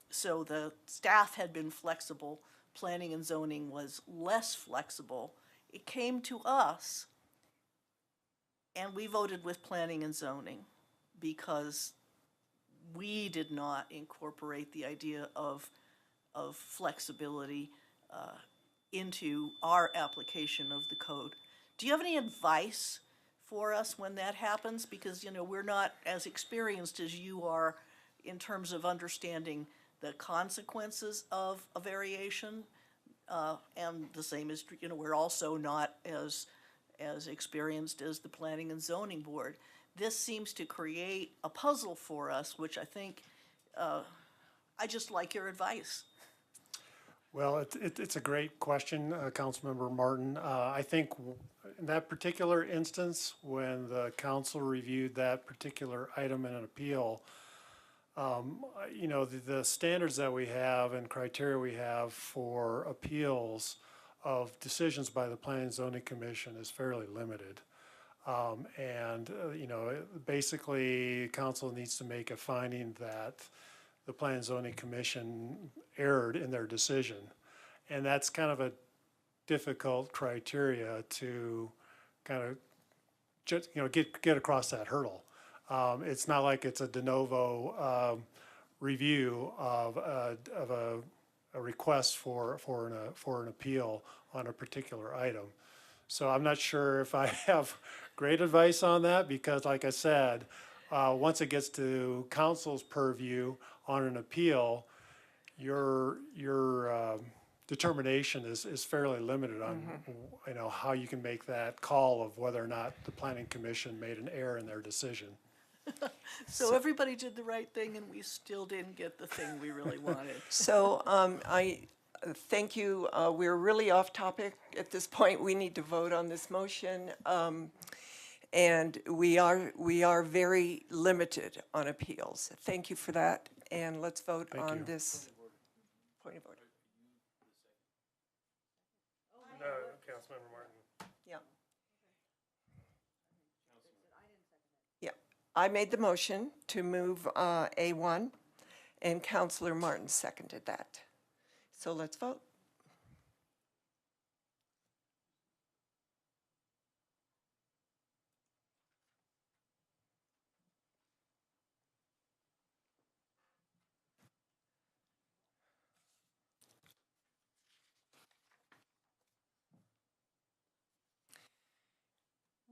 So the staff had been flexible, planning and zoning was less flexible. It came to us, and we voted with planning and zoning because we did not incorporate the idea of flexibility into our application of the code. Do you have any advice for us when that happens? Because, we're not as experienced as you are in terms of understanding the consequences of a variation. And the same is, we're also not as experienced as the Planning and Zoning Board. This seems to create a puzzle for us, which I think, I just like your advice. Well, it's a great question, Councilmember Martin. I think in that particular instance, when the council reviewed that particular item in an appeal, the standards that we have and criteria we have for appeals of decisions by the Planning and Zoning Commission is fairly limited. Basically, council needs to make a finding that the Planning and Zoning Commission erred in their decision. And that's kind of a difficult criteria to kind of just, get across that hurdle. It's not like it's a de novo review of a request for an appeal on a particular item. So I'm not sure if I have great advice on that, because like I said, once it gets to council's purview on an appeal, your determination is fairly limited on how you can make that call of whether or not the Planning Commission made an error in their decision. So everybody did the right thing, and we still didn't get the thing we really wanted. So I thank you. We're really off topic at this point. We need to vote on this motion. And we are very limited on appeals. Thank you for that. And let's vote on this. Point of order. No, Councilmember Martin. Yeah. Yeah. I made the motion to move A1, and Councilor Martin seconded that. So let's vote.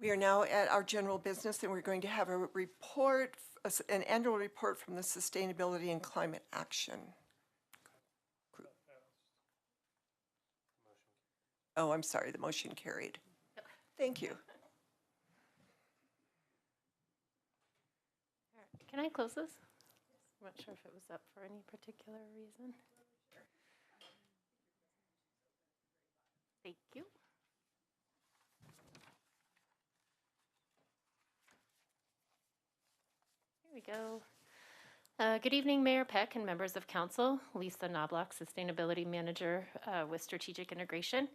We are now at our general business, and we're going to have a report, an annual report from the Sustainability and Climate Action Group. Oh, I'm sorry, the motion carried. Thank you. Can I close this? I'm not sure if it was up for any particular reason. Thank you. Here we go. Good evening, Mayor Peck and members of council. Lisa Knobloch, Sustainability Manager with Strategic Integration.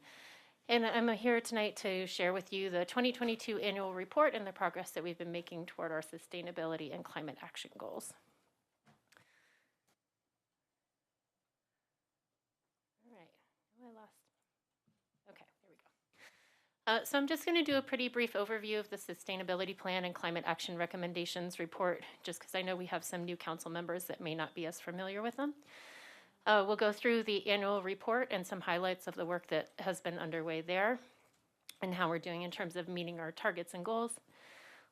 And I'm here tonight to share with you the 2022 annual report and the progress that we've been making toward our sustainability and climate action goals. All right, I lost. Okay, there we go. So I'm just going to do a pretty brief overview of the Sustainability Plan and Climate Action Recommendations report, just because I know we have some new council members that may not be as familiar with them. We'll go through the annual report and some highlights of the work that has been underway there and how we're doing in terms of meeting our targets and goals.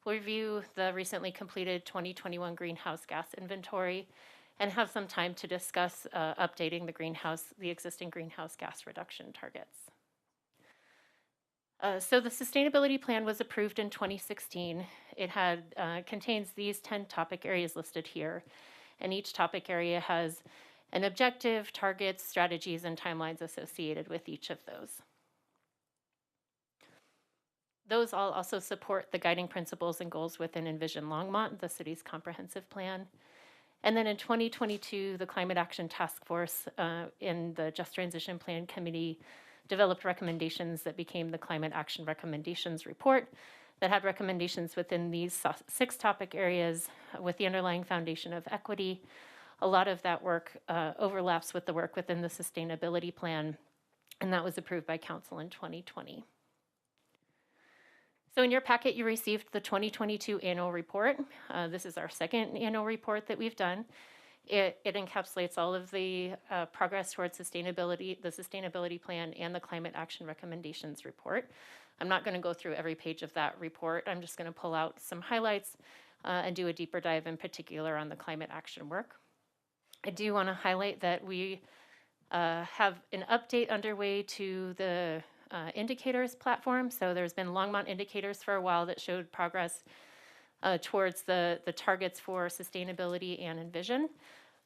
We'll review the recently completed 2021 greenhouse gas inventory and have some time to discuss updating the existing greenhouse gas reduction targets. So the sustainability plan was approved in 2016. It contains these 10 topic areas listed here, and each topic area has an objective, targets, strategies, and timelines associated with each of those. Those all also support the guiding principles and goals within Envision Longmont, the city's comprehensive plan. And then in 2022, the Climate Action Task Force in the Just Transition Plan Committee developed recommendations that became the Climate Action Recommendations Report that had recommendations within these 6 topic areas with the underlying foundation of equity. A lot of that work overlaps with the work within the sustainability plan, and that was approved by council in 2020. So in your packet, you received the 2022 annual report. This is our second annual report that we've done. It encapsulates all of the progress towards sustainability, the sustainability plan, and the climate action recommendations report. I'm not going to go through every page of that report. I'm just going to pull out some highlights and do a deeper dive in particular on the climate action work. I do want to highlight that we have an update underway to the indicators platform. So there's been Longmont indicators for a while that showed progress towards the targets for sustainability and Envision.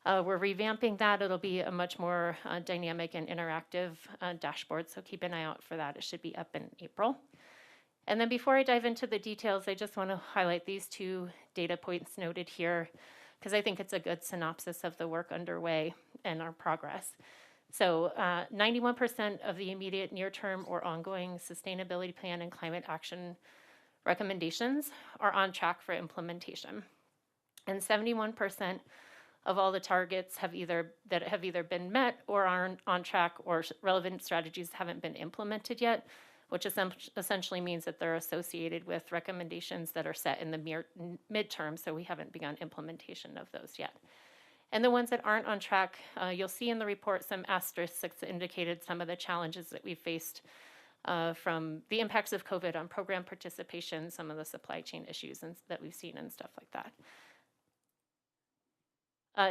We're revamping that. It'll be a much more dynamic and interactive dashboard, so keep an eye out for that. It should be up in April. And then before I dive into the details, I just want to highlight these 2 data points noted here, because I think it's a good synopsis of the work underway and our progress. So 91% of the immediate near-term or ongoing sustainability plan and climate action recommendations are on track for implementation. And 71% of all the targets have either been met or are on track, or relevant strategies haven't been implemented yet, which essentially means that they're associated with recommendations that are set in the midterm, so we haven't begun implementation of those yet. And the ones that aren't on track, you'll see in the report some asterisks that indicated some of the challenges that we faced from the impacts of COVID on program participation, some of the supply chain issues that we've seen and stuff like that.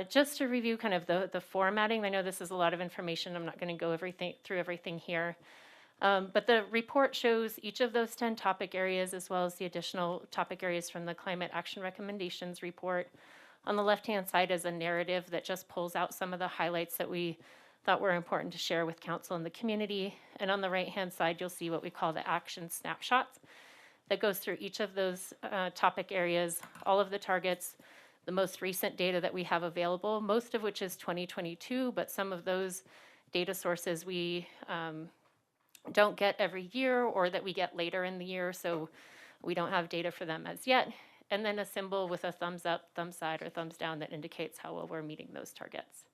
Just to review kind of the formatting, I know this is a lot of information. I'm not going to go through everything here. But the report shows each of those 10 topic areas as well as the additional topic areas from the Climate Action Recommendations report. On the left-hand side is a narrative that just pulls out some of the highlights that we thought were important to share with council and the community. And on the right-hand side, you'll see what we call the action snapshots that goes through each of those topic areas, all of the targets, the most recent data that we have available, most of which is 2022, but some of those data sources we don't get every year or that we get later in the year, so we don't have data for them as yet. And then a symbol with a thumbs up, thumbs side, or thumbs down that indicates how well we're meeting those targets.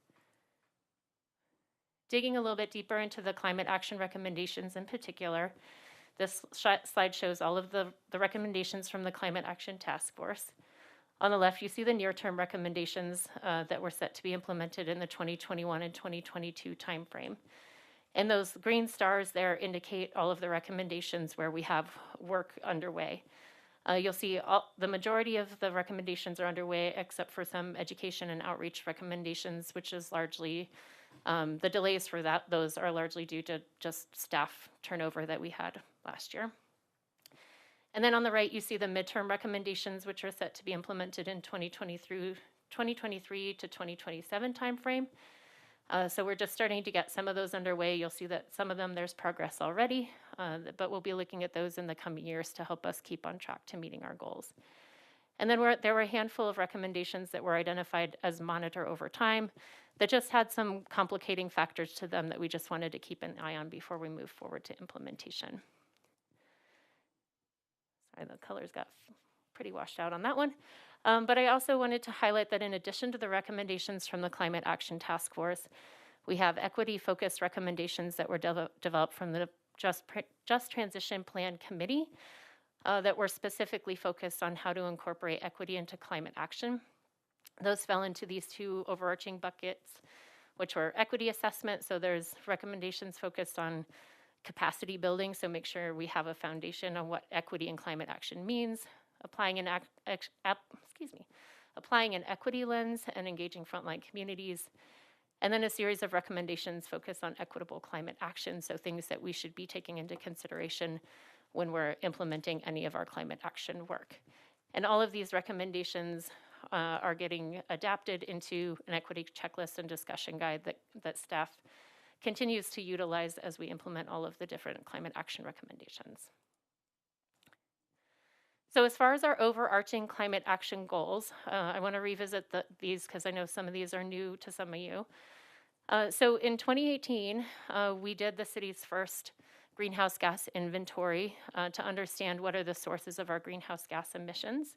Digging a little bit deeper into the climate action recommendations in particular, this slide shows all of the recommendations from the Climate Action Task Force. On the left, you see the near-term recommendations that were set to be implemented in the 2021 and 2022 timeframe. And those green stars there indicate all of the recommendations where we have work underway. You'll see the majority of the recommendations are underway, except for some education and outreach recommendations, which is largely, the delays for those are largely due to just staff turnover that we had last year. And then on the right, you see the midterm recommendations, which are set to be implemented in 2023 to 2027 timeframe. So we're just starting to get some of those underway. You'll see that some of them, there's progress already, but we'll be looking at those in the coming years to help us keep on track to meeting our goals. And then there were a handful of recommendations that were identified as monitor over time that just had some complicating factors to them that we just wanted to keep an eye on before we move forward to implementation. Sorry, the colors got pretty washed out on that one. But I also wanted to highlight that in addition to the recommendations from the Climate Action Task Force, we have equity-focused recommendations that were developed from the Just Transition Plan Committee that were specifically focused on how to incorporate equity into climate action. Those fell into these two overarching buckets, which were equity assessment. So there's recommendations focused on capacity building, so make sure we have a foundation on what equity and climate action means, applying an equity lens and engaging frontline communities, and then a series of recommendations focused on equitable climate action, so things that we should be taking into consideration when we're implementing any of our climate action work. And all of these recommendations are getting adapted into an equity checklist and discussion guide that staff continues to utilize as we implement all of the different climate action recommendations. So as far as our overarching climate action goals, I want to revisit these because I know some of these are new to some of you. So in 2018, we did the city's first greenhouse gas inventory to understand what are the sources of our greenhouse gas emissions.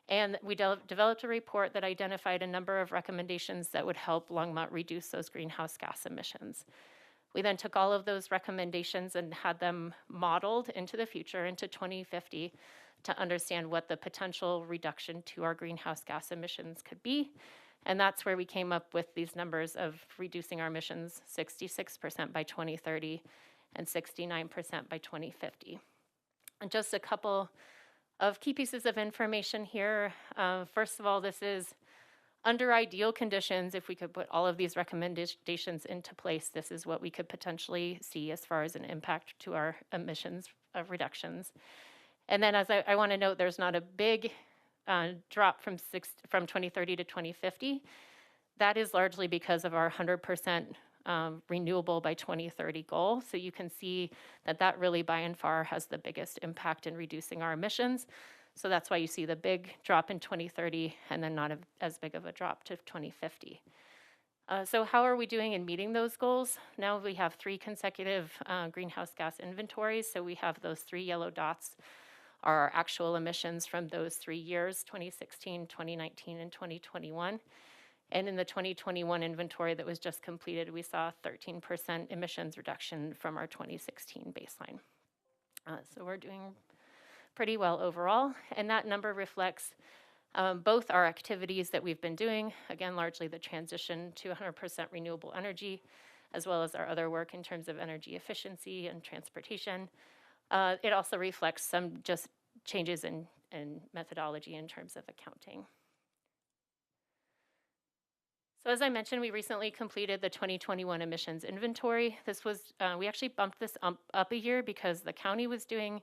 And we developed a report that identified a number of recommendations that would help Longmont reduce those greenhouse gas emissions. We then took all of those recommendations and had them modeled into the future, into 2050, to understand what the potential reduction to our greenhouse gas emissions could be. And that's where we came up with these numbers of reducing our emissions 66% by 2030 and 69% by 2050. And just a couple of key pieces of information here. First of all, this is under ideal conditions. If we could put all of these recommendations into place, this is what we could potentially see as far as an impact to our emissions reductions. And then as I want to note, there's not a big drop from 2030 to 2050. That is largely because of our 100% renewable by 2030 goal. So you can see that really by and far has the biggest impact in reducing our emissions. So that's why you see the big drop in 2030 and then not as big of a drop to 2050. So how are we doing in meeting those goals? Now we have 3 consecutive greenhouse gas inventories. So we have those 3 yellow dots are our actual emissions from those 3 years, 2016, 2019, and 2021. And in the 2021 inventory that was just completed, we saw 13% emissions reduction from our 2016 baseline. So we're doing pretty well overall. And that number reflects both our activities that we've been doing, again, largely the transition to 100% renewable energy, as well as our other work in terms of energy efficiency and transportation. It also reflects some just changes in methodology in terms of accounting. So as I mentioned, we recently completed the 2021 emissions inventory. This was, we actually bumped this up a year because the county was doing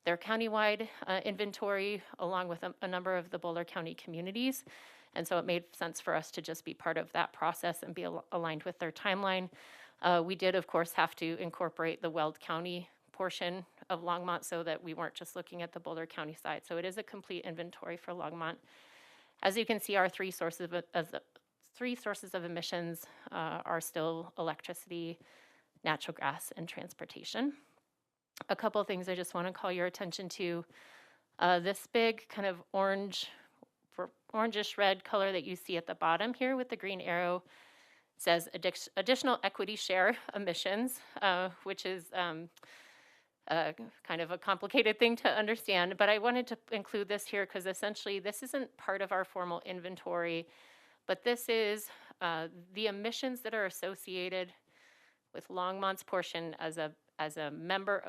their countywide inventory along with a number of the Boulder County communities. And so it made sense for us to just be part of that process and be aligned with their timeline. We did, of course, have to incorporate the Weld County portion of Longmont so that we weren't just looking at the Boulder County side. So it is a complete inventory for Longmont. As you can see, our 3 sources of emissions are still electricity, natural gas, and transportation. A couple of things I just want to call your attention to. This big kind of orangish red color that you see at the bottom here with the green arrow says additional equity share emissions, which is kind of a complicated thing to understand, but I wanted to include this here because essentially this isn't part of our formal inventory, but this is the emissions that are associated with Longmont's portion as a member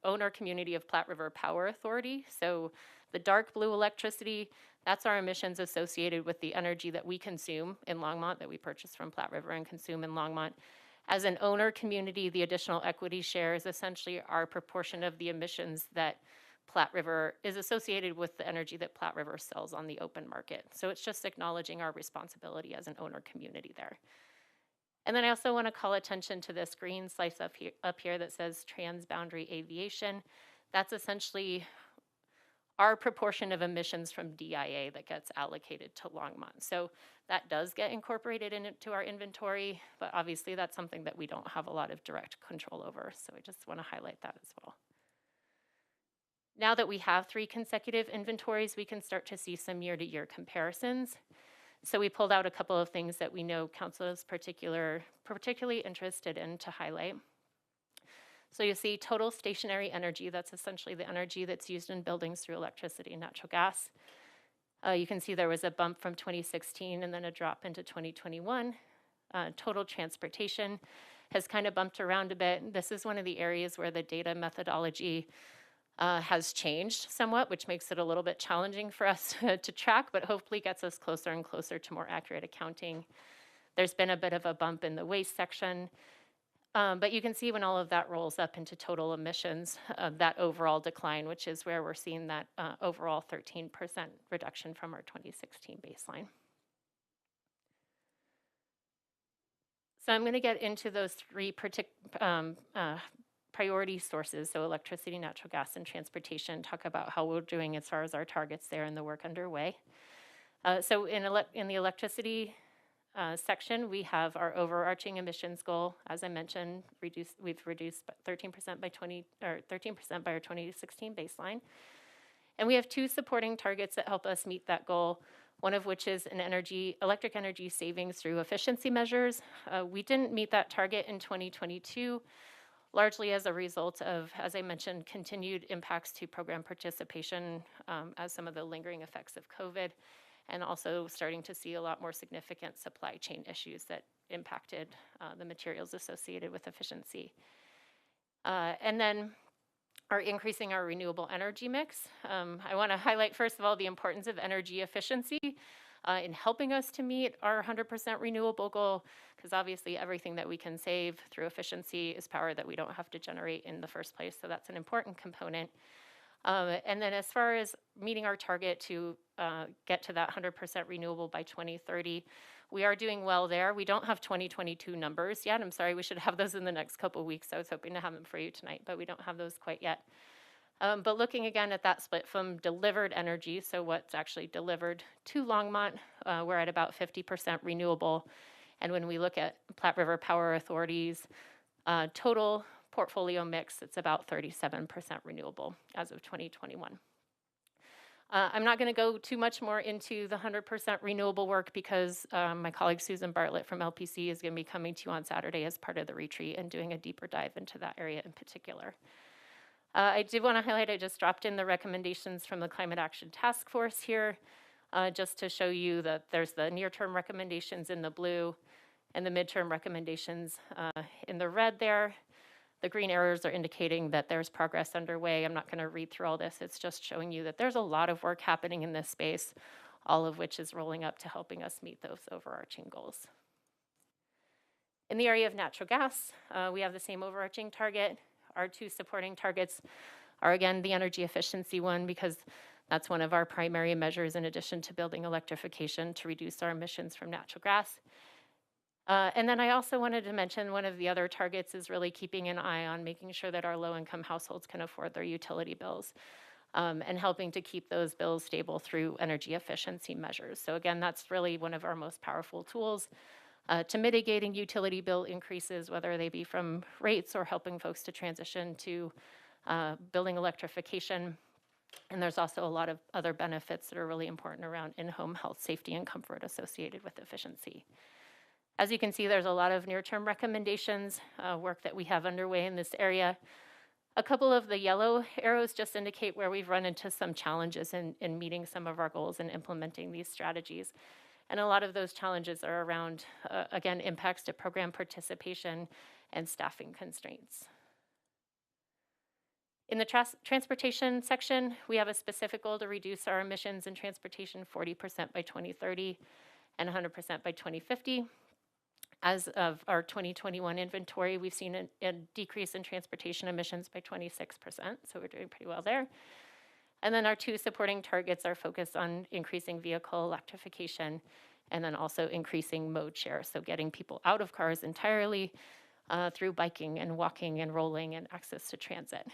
owner community of Platte River Power Authority. So the dark blue electricity, that's our emissions associated with the energy that we consume in Longmont, that we purchase from Platte River and consume in Longmont. As an owner community, the additional equity share is essentially our proportion of the emissions that Platte River is associated with the energy that Platte River sells on the open market. So it's just acknowledging our responsibility as an owner community there. And then I also want to call attention to this green slice up here that says transboundary aviation. That's essentially our proportion of emissions from DIA that gets allocated to Longmont. So that does get incorporated into our inventory, but obviously that's something that we don't have a lot of direct control over. So I just want to highlight that as well. Now that we have 3 consecutive inventories, we can start to see some year-to-year comparisons. So we pulled out a couple of things that we know council is particularly interested in to highlight. So you see total stationary energy, that's essentially the energy that's used in buildings through electricity and natural gas. You can see there was a bump from 2016 and then a drop into 2021. Total transportation has kind of bumped around a bit. This is one of the areas where the data methodology has changed somewhat, which makes it a little bit challenging for us to track, but hopefully gets us closer and closer to more accurate accounting. There's been a bit of a bump in the waste section. But you can see when all of that rolls up into total emissions, that overall decline, which is where we're seeing that overall 13% reduction from our 2016 baseline. So I'm going to get into those 3 priority sources, so electricity, natural gas, and transportation, talk about how we're doing as far as our targets there and the work underway. So in the electricity section, we have our overarching emissions goal. As I mentioned, we've reduced 13% by 13% by our 2016 baseline. And we have 2 supporting targets that help us meet that goal, one of which is an electric energy savings through efficiency measures. We didn't meet that target in 2022, largely as a result of, as I mentioned, continued impacts to program participation as some of the lingering effects of COVID, and also starting to see a lot more significant supply chain issues that impacted the materials associated with efficiency. And then increasing our renewable energy mix. I want to highlight, first of all, the importance of energy efficiency in helping us to meet our 100% renewable goal, because obviously everything that we can save through efficiency is power that we don't have to generate in the first place, so that's an important component. And then as far as meeting our target to get to that 100% renewable by 2030, we are doing well there. We don't have 2022 numbers yet. I'm sorry, we should have those in the next couple of weeks. I was hoping to have them for you tonight, but we don't have those quite yet. But looking again at that split from delivered energy, so what's actually delivered to Longmont, we're at about 50% renewable. And when we look at Platte River Power Authority's total portfolio mix, it's about 37% renewable as of 2021. I'm not going to go too much more into the 100% renewable work because my colleague Susan Bartlett from LPC is going to be coming to you on Saturday as part of the retreat and doing a deeper dive into that area in particular. I did want to highlight, I just dropped in the recommendations from the Climate Action Task Force here, just to show you that there's the near-term recommendations in the blue and the midterm recommendations in the red there. The green arrows are indicating that there's progress underway. I'm not going to read through all this. It's just showing you that there's a lot of work happening in this space, all of which is rolling up to helping us meet those overarching goals. In the area of natural gas, we have the same overarching target. Our 2 supporting targets are, again, the energy efficiency one, because that's one of our primary measures in addition to building electrification to reduce our emissions from natural gas. And then I also wanted to mention one of the other targets is really keeping an eye on making sure that our low-income households can afford their utility bills and helping to keep those bills stable through energy efficiency measures. So again, that's really one of our most powerful tools to mitigating utility bill increases, whether they be from rates or helping folks to transition to building electrification. And there's also a lot of other benefits that are really important around in-home health, safety, and comfort associated with efficiency. As you can see, there's a lot of near-term recommendations, work that we have underway in this area. A couple of the yellow arrows just indicate where we've run into some challenges in meeting some of our goals and implementing these strategies. And a lot of those challenges are around, again, impacts to program participation and staffing constraints. In the transportation section, we have a specific goal to reduce our emissions in transportation 40% by 2030 and 100% by 2050. As of our 2021 inventory, we've seen a decrease in transportation emissions by 26%, so we're doing pretty well there. And then our two supporting targets are focused on increasing vehicle electrification and then also increasing mode share, so getting people out of cars entirely through biking and walking and rolling and access to transit.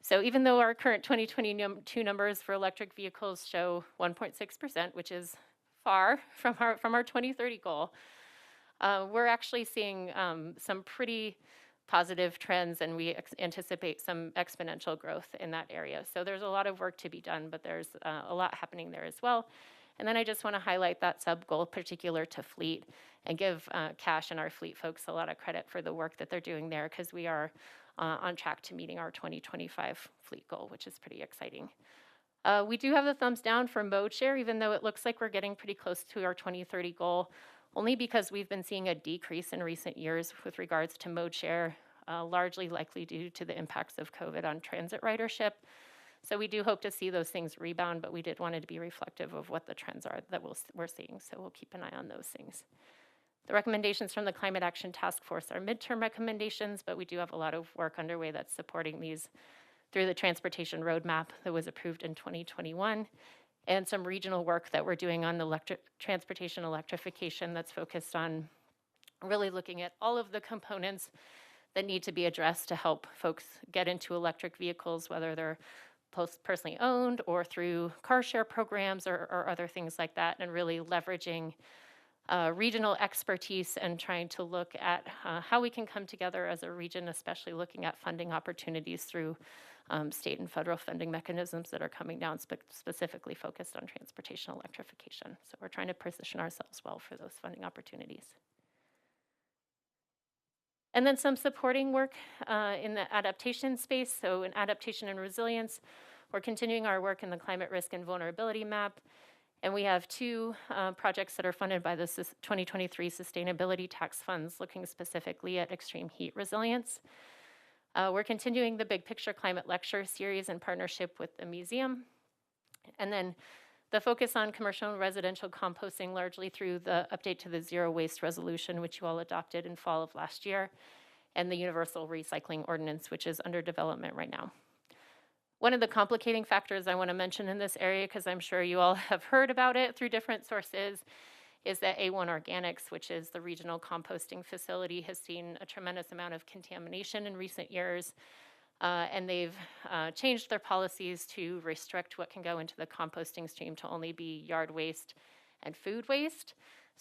So even though our current 2022 numbers for electric vehicles show 1.6%, which is far from our 2030 goal, we're actually seeing some pretty positive trends, and we anticipate some exponential growth in that area. So there's a lot of work to be done, but there's a lot happening there as well. And then I just want to highlight that sub-goal particular to fleet and give Cash and our fleet folks a lot of credit for the work that they're doing there, because we are on track to meeting our 2025 fleet goal, which is pretty exciting. We do have the thumbs down for mode share, even though it looks like we're getting pretty close to our 2030 goal, only because we've been seeing a decrease in recent years with regards to mode share, largely likely due to the impacts of COVID on transit ridership. So we do hope to see those things rebound, but we did want it to be reflective of what the trends are that we're seeing, so we'll keep an eye on those things. The recommendations from the Climate Action Task Force are midterm recommendations, but we do have a lot of work underway that's supporting these through the transportation roadmap that was approved in 2021, and some regional work that we're doing on the transportation electrification that's focused on really looking at all of the components that need to be addressed to help folks get into electric vehicles, whether they're personally owned or through car share programs or other things like that, and really leveraging regional expertise and trying to look at how we can come together as a region, especially looking at funding opportunities through state and federal funding mechanisms that are coming down specifically focused on transportation electrification. So we're trying to position ourselves well for those funding opportunities. And then some supporting work in the adaptation space. So in adaptation and resilience, we're continuing our work in the climate risk and vulnerability map. And we have two projects that are funded by the 2023 Sustainability Tax Funds, looking specifically at extreme heat resilience. We're continuing the Big Picture Climate Lecture series in partnership with the museum. And then the focus on commercial and residential composting, largely through the update to the Zero Waste Resolution, which you all adopted in fall of last year, and the Universal Recycling Ordinance, which is under development right now. One of the complicating factors I want to mention in this area, because I'm sure you all have heard about it through different sources, is that A1 Organics, which is the regional composting facility, has seen a tremendous amount of contamination in recent years. And they've changed their policies to restrict what can go into the composting stream to only be yard waste and food waste.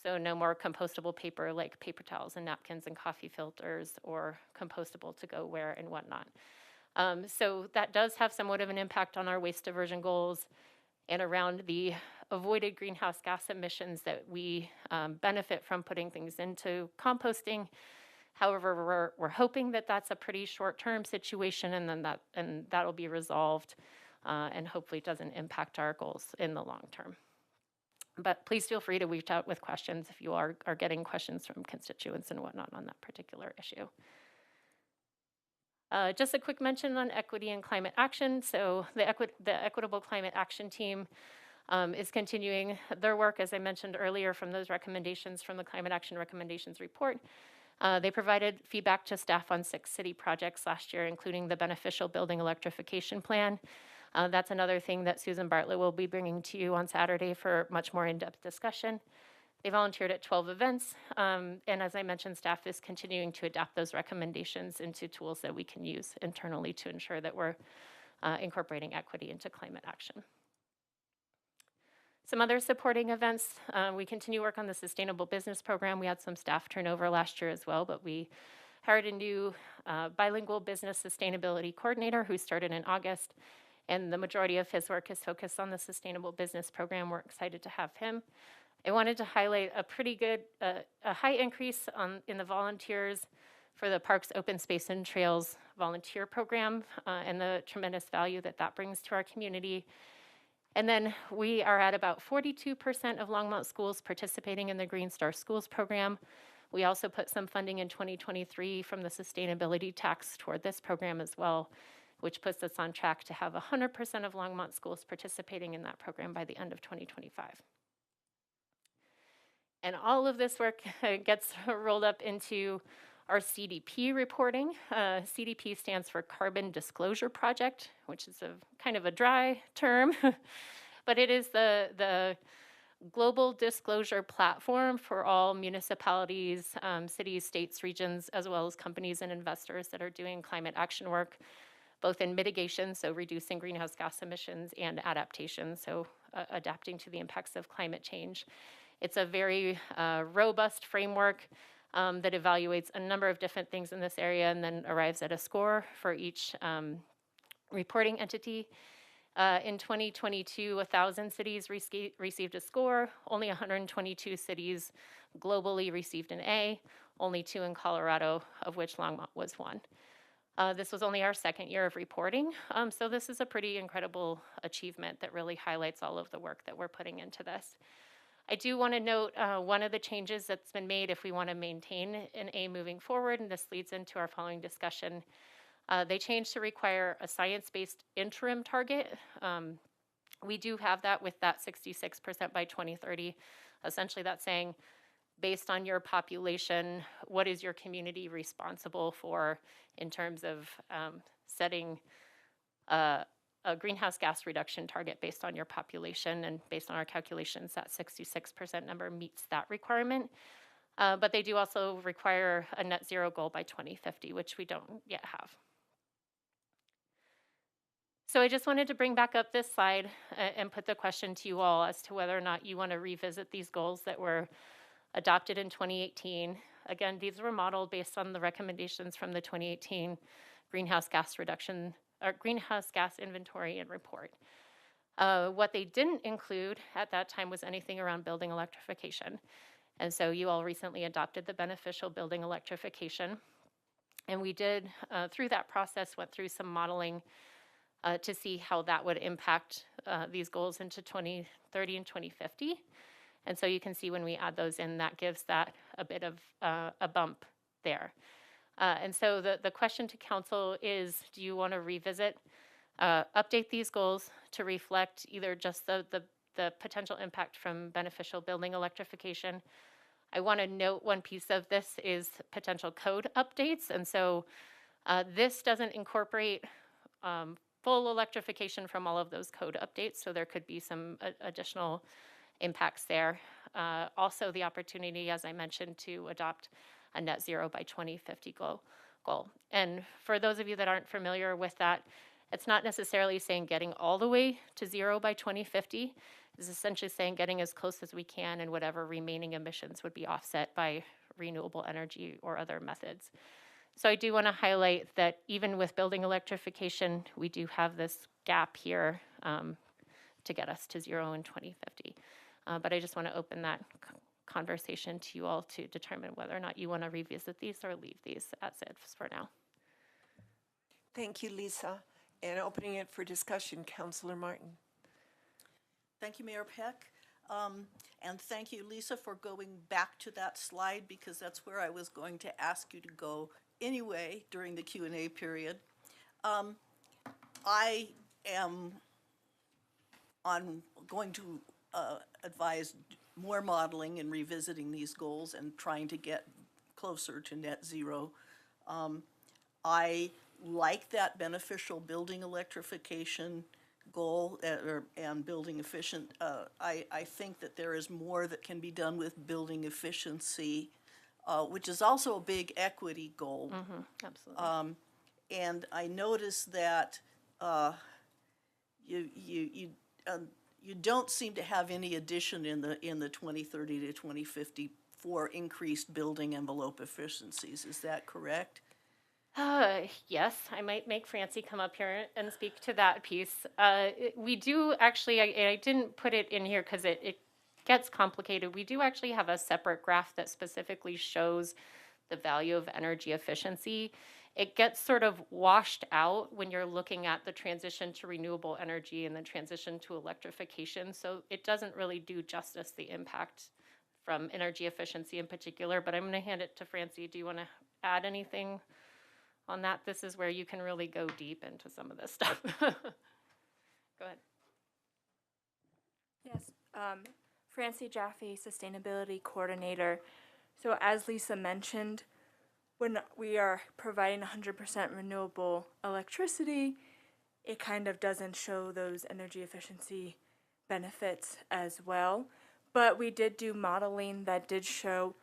So no more compostable paper like paper towels and napkins and coffee filters, or compostable to go where and whatnot. So that does have somewhat of an impact on our waste diversion goals and around the avoided greenhouse gas emissions that we benefit from putting things into composting. However, we're hoping that that's a pretty short-term situation, and then that'll be resolved, and hopefully doesn't impact our goals in the long term. But please feel free to reach out with questions if you are getting questions from constituents and whatnot on that particular issue. Just a quick mention on equity and climate action. So the Equitable Climate Action Team is continuing their work, as I mentioned earlier, from those recommendations from the Climate Action Recommendations Report. They provided feedback to staff on 6 city projects last year, including the Beneficial Building Electrification Plan. That's another thing that Susan Bartlett will be bringing to you on Saturday for much more in-depth discussion. They volunteered at 12 events, and as I mentioned, staff is continuing to adapt those recommendations into tools that we can use internally to ensure that we're incorporating equity into climate action. Some other supporting events, we continue work on the Sustainable Business Program. We had some staff turnover last year as well, but we hired a new bilingual business sustainability coordinator who started in August, and the majority of his work is focused on the Sustainable Business Program. We're excited to have him. I wanted to highlight a pretty good, a high increase in the volunteers for the Parks, Open Space, and Trails volunteer program, and the tremendous value that that brings to our community. And then we are at about 42% of Longmont schools participating in the Green Star Schools program. We also put some funding in 2023 from the sustainability tax toward this program as well, which puts us on track to have 100% of Longmont schools participating in that program by the end of 2025. And all of this work gets rolled up into our CDP reporting. CDP stands for Carbon Disclosure Project, which is a kind of a dry term, but it is the global disclosure platform for all municipalities, cities, states, regions, as well as companies and investors that are doing climate action work, both in mitigation, so reducing greenhouse gas emissions, and adaptation, so adapting to the impacts of climate change. It's a very robust framework that evaluates a number of different things in this area and then arrives at a score for each reporting entity. In 2022, 1,000 cities received a score. Only 122 cities globally received an A, only 2 in Colorado, of which Longmont was one. This was only our second year of reporting, so this is a pretty incredible achievement that really highlights all of the work that we're putting into this. I do want to note one of the changes that's been made if we want to maintain an A moving forward, and this leads into our following discussion. They changed to require a science-based interim target. We do have that with that 66% by 2030. Essentially, that's saying, based on your population, what is your community responsible for in terms of setting a greenhouse gas reduction target based on your population, and based on our calculations, that 66% number meets that requirement. But they do also require a net zero goal by 2050, which we don't yet have. So I just wanted to bring back up this slide and put the question to you all as to whether or not you want to revisit these goals that were adopted in 2018. Again, these were modeled based on the recommendations from the 2018 greenhouse gas inventory and report. What they didn't include at that time was anything around building electrification. And so you all recently adopted the beneficial building electrification. And we did, through that process, went through some modeling to see how that would impact these goals into 2030 and 2050. And so you can see when we add those in, that gives that a bit of a bump there. And so the question to council is, do you want to revisit, update these goals to reflect either just the potential impact from beneficial building electrification? I want to note one piece of this is potential code updates. And so this doesn't incorporate full electrification from all of those code updates. So there could be some additional impacts there. Also the opportunity, as I mentioned, to adopt a net zero by 2050 goal. And for those of you that aren't familiar with that, it's not necessarily saying getting all the way to zero by 2050. It's essentially saying getting as close as we can, and whatever remaining emissions would be offset by renewable energy or other methods. So I do want to highlight that even with building electrification, we do have this gap here to get us to zero in 2050. But I just want to open that conversation to you all to determine whether or not you want to revisit these or leave these as is for now. Thank you, Lisa. And opening it for discussion, Councillor Martin. Thank you, Mayor Peck. And thank you, Lisa, for going back to that slide, because that's where I was going to ask you to go anyway during the Q&A period. I am going to advise more modeling and revisiting these goals and trying to get closer to net zero. I like that beneficial building electrification goal and building efficient. I think that there is more that can be done with building efficiency, which is also a big equity goal. Mm-hmm, absolutely. And I noticed that you don't seem to have any addition in the 2030 to 2050 for increased building envelope efficiencies. Is that correct? Yes, I might make Francie come up here and speak to that piece. We do actually, I didn't put it in here because it gets complicated. We do actually have a separate graph that specifically shows the value of energy efficiency. it gets sort of washed out when you're looking at the transition to renewable energy and the transition to electrification. So it doesn't really do justice the impact from energy efficiency in particular, but I'm going to hand it to Francie. Do you want to add anything on that? This is where you can really go deep into some of this stuff. Go ahead. Yes, Francie Jaffe, Sustainability Coordinator. So as Lisa mentioned, when we are providing 100% renewable electricity, it kind of doesn't show those energy efficiency benefits as well. But we did do modeling that did show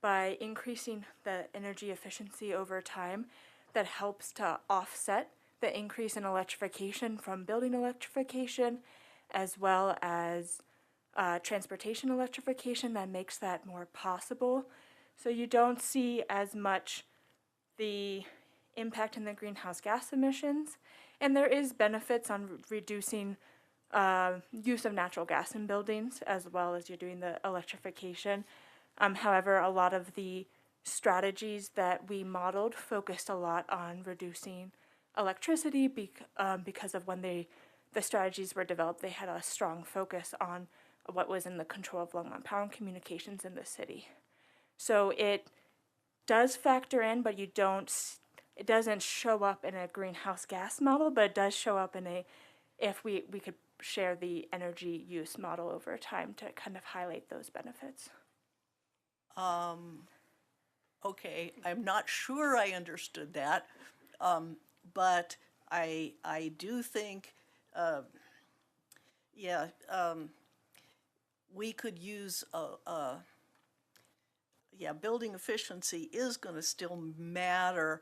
by increasing the energy efficiency over time, that helps to offset the increase in electrification from building electrification, as well as transportation electrification that makes that more possible. So you don't see as much the impact in the greenhouse gas emissions, and there is benefits on reducing use of natural gas in buildings as well as you're doing the electrification. However, a lot of the strategies that we modeled focused a lot on reducing electricity because of when the strategies were developed, they had a strong focus on what was in the control of Longmont Power and Communications in the city. So it does factor in, but it doesn't show up in a greenhouse gas model, but it does show up in if we could share the energy use model over time to kind of highlight those benefits. Okay, I'm not sure I understood that, but I do think, we could use building efficiency is going to still matter,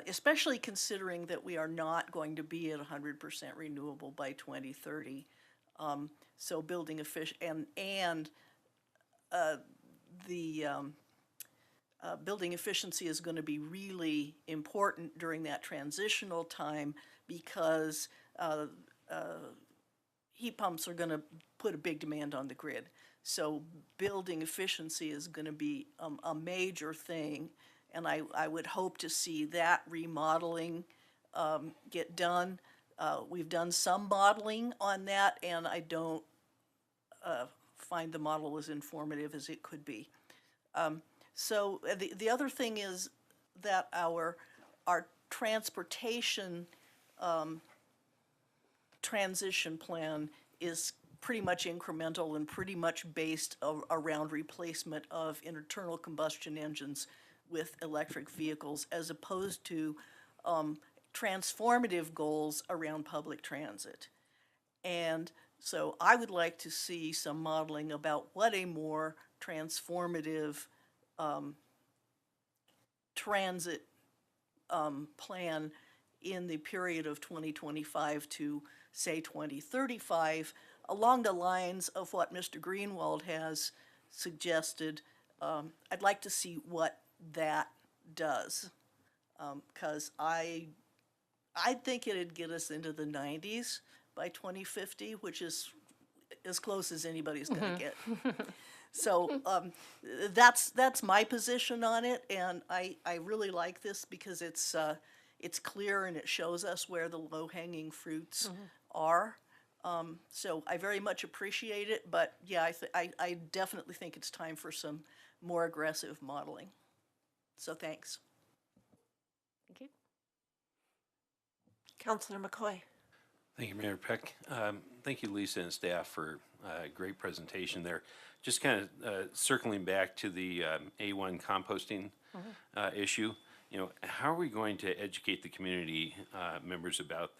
especially considering that we are not going to be at 100% renewable by 2030. So building building efficiency is going to be really important during that transitional time, because heat pumps are going to put a big demand on the grid. So building efficiency is going to be a major thing, and I would hope to see that remodeling get done. We've done some modeling on that, and I don't find the model as informative as it could be. So the other thing is that our transportation transition plan is pretty much incremental and pretty much based around replacement of internal combustion engines with electric vehicles, as opposed to transformative goals around public transit. And so I would like to see some modeling about what a more transformative transit plan in the period of 2025 to, say, 2035, along the lines of what Mr. Greenwald has suggested. I'd like to see what that does, because I think it'd get us into the 90s by 2050, which is as close as anybody's going to get. So that's my position on it, and I really like this because it's clear and it shows us where the low-hanging fruits are. So I very much appreciate it, but yeah, I definitely think it's time for some more aggressive modeling. So thanks. Thank you. Councilor McCoy. Thank you, Mayor Peck. Thank you, Lisa and staff, for a great presentation there. Just kind of circling back to the A1 composting issue, you know, how are we going to educate the community members about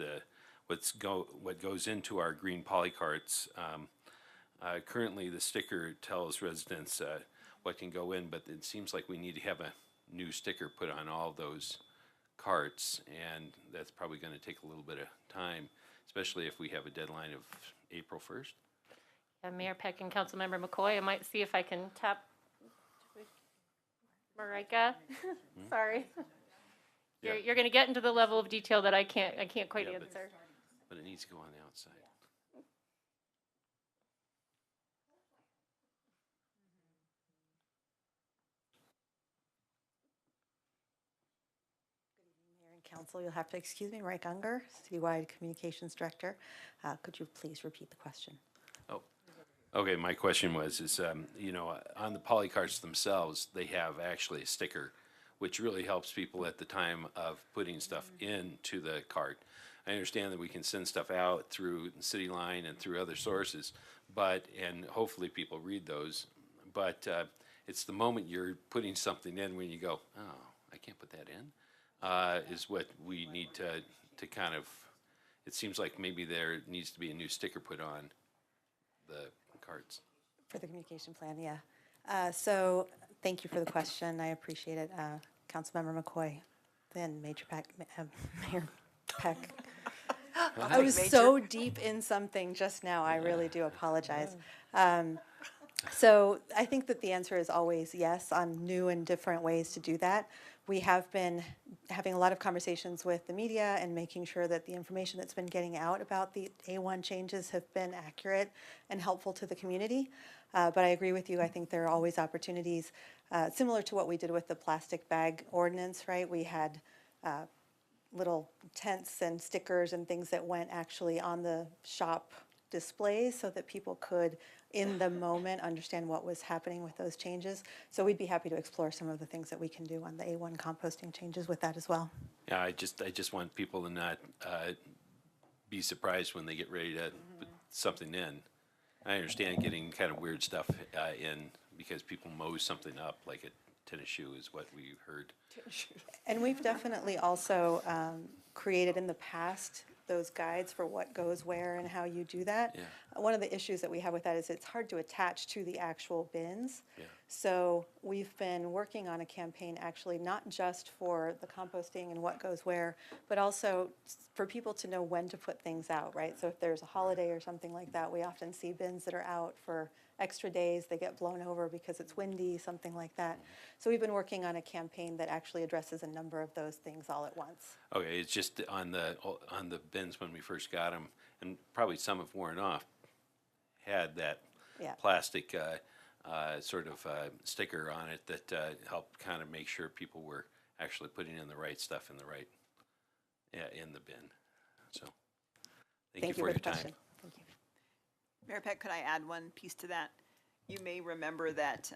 what goes into our green polycarts? Currently, the sticker tells residents what can go in, but it seems like we need to have a new sticker put on all those carts, and that's probably going to take a little bit of time, especially if we have a deadline of April 1st. Mayor Peck and Councilmember McCoy, I might see if I can tap Marika. Sorry. You're going to get into the level of detail that I can't quite answer. But it needs to go on the outside. Council, you'll have to excuse me, Mike Unger, Citywide Communications Director. Could you please repeat the question? Oh, okay, my question was, you know, on the polycarts themselves, they have actually a sticker, which really helps people at the time of putting stuff into the cart. I understand that we can send stuff out through City Line and through other sources, and hopefully people read those, but it's the moment you're putting something in when you go, oh, I can't put that in, is what we need to kind of, it seems like maybe there needs to be a new sticker put on the cards. For the communication plan, yeah. So thank you for the question. I appreciate it. Councilmember McCoy, then Mayor Peck. I was so deep in something just now. I really do apologize. So I think that the answer is always yes on new and different ways to do that. We have been having a lot of conversations with the media and making sure that the information that's been getting out about the A1 changes have been accurate and helpful to the community. But I agree with you. I think there are always opportunities, similar to what we did with the plastic bag ordinance, right? We had little tents and stickers and things that went actually on the shop displays so that people could, in the moment, understand what was happening with those changes. So we'd be happy to explore some of the things that we can do on the A1 composting changes with that as well. Yeah, I just want people to not be surprised when they get ready to put something in. I understand getting kind of weird stuff in because people mow something up like a tennis shoe is what we heard. And we've definitely also created in the past those guides for what goes where and how you do that. Yeah. One of the issues that we have with that is it's hard to attach to the actual bins. Yeah. So we've been working on a campaign actually not just for the composting and what goes where, but also for people to know when to put things out, right? So if there's a holiday or something like that, we often see bins that are out for extra days, they get blown over because it's windy, something like that. So we've been working on a campaign that actually addresses a number of those things all at once. Okay, it's just on the bins when we first got them, and probably some have worn off, had that plastic sort of sticker on it that helped kind of make sure people were actually putting in the right stuff in the right in the bin. So thank you for your time. Question. Thank you. Mayor Peck, could I add one piece to that? You may remember that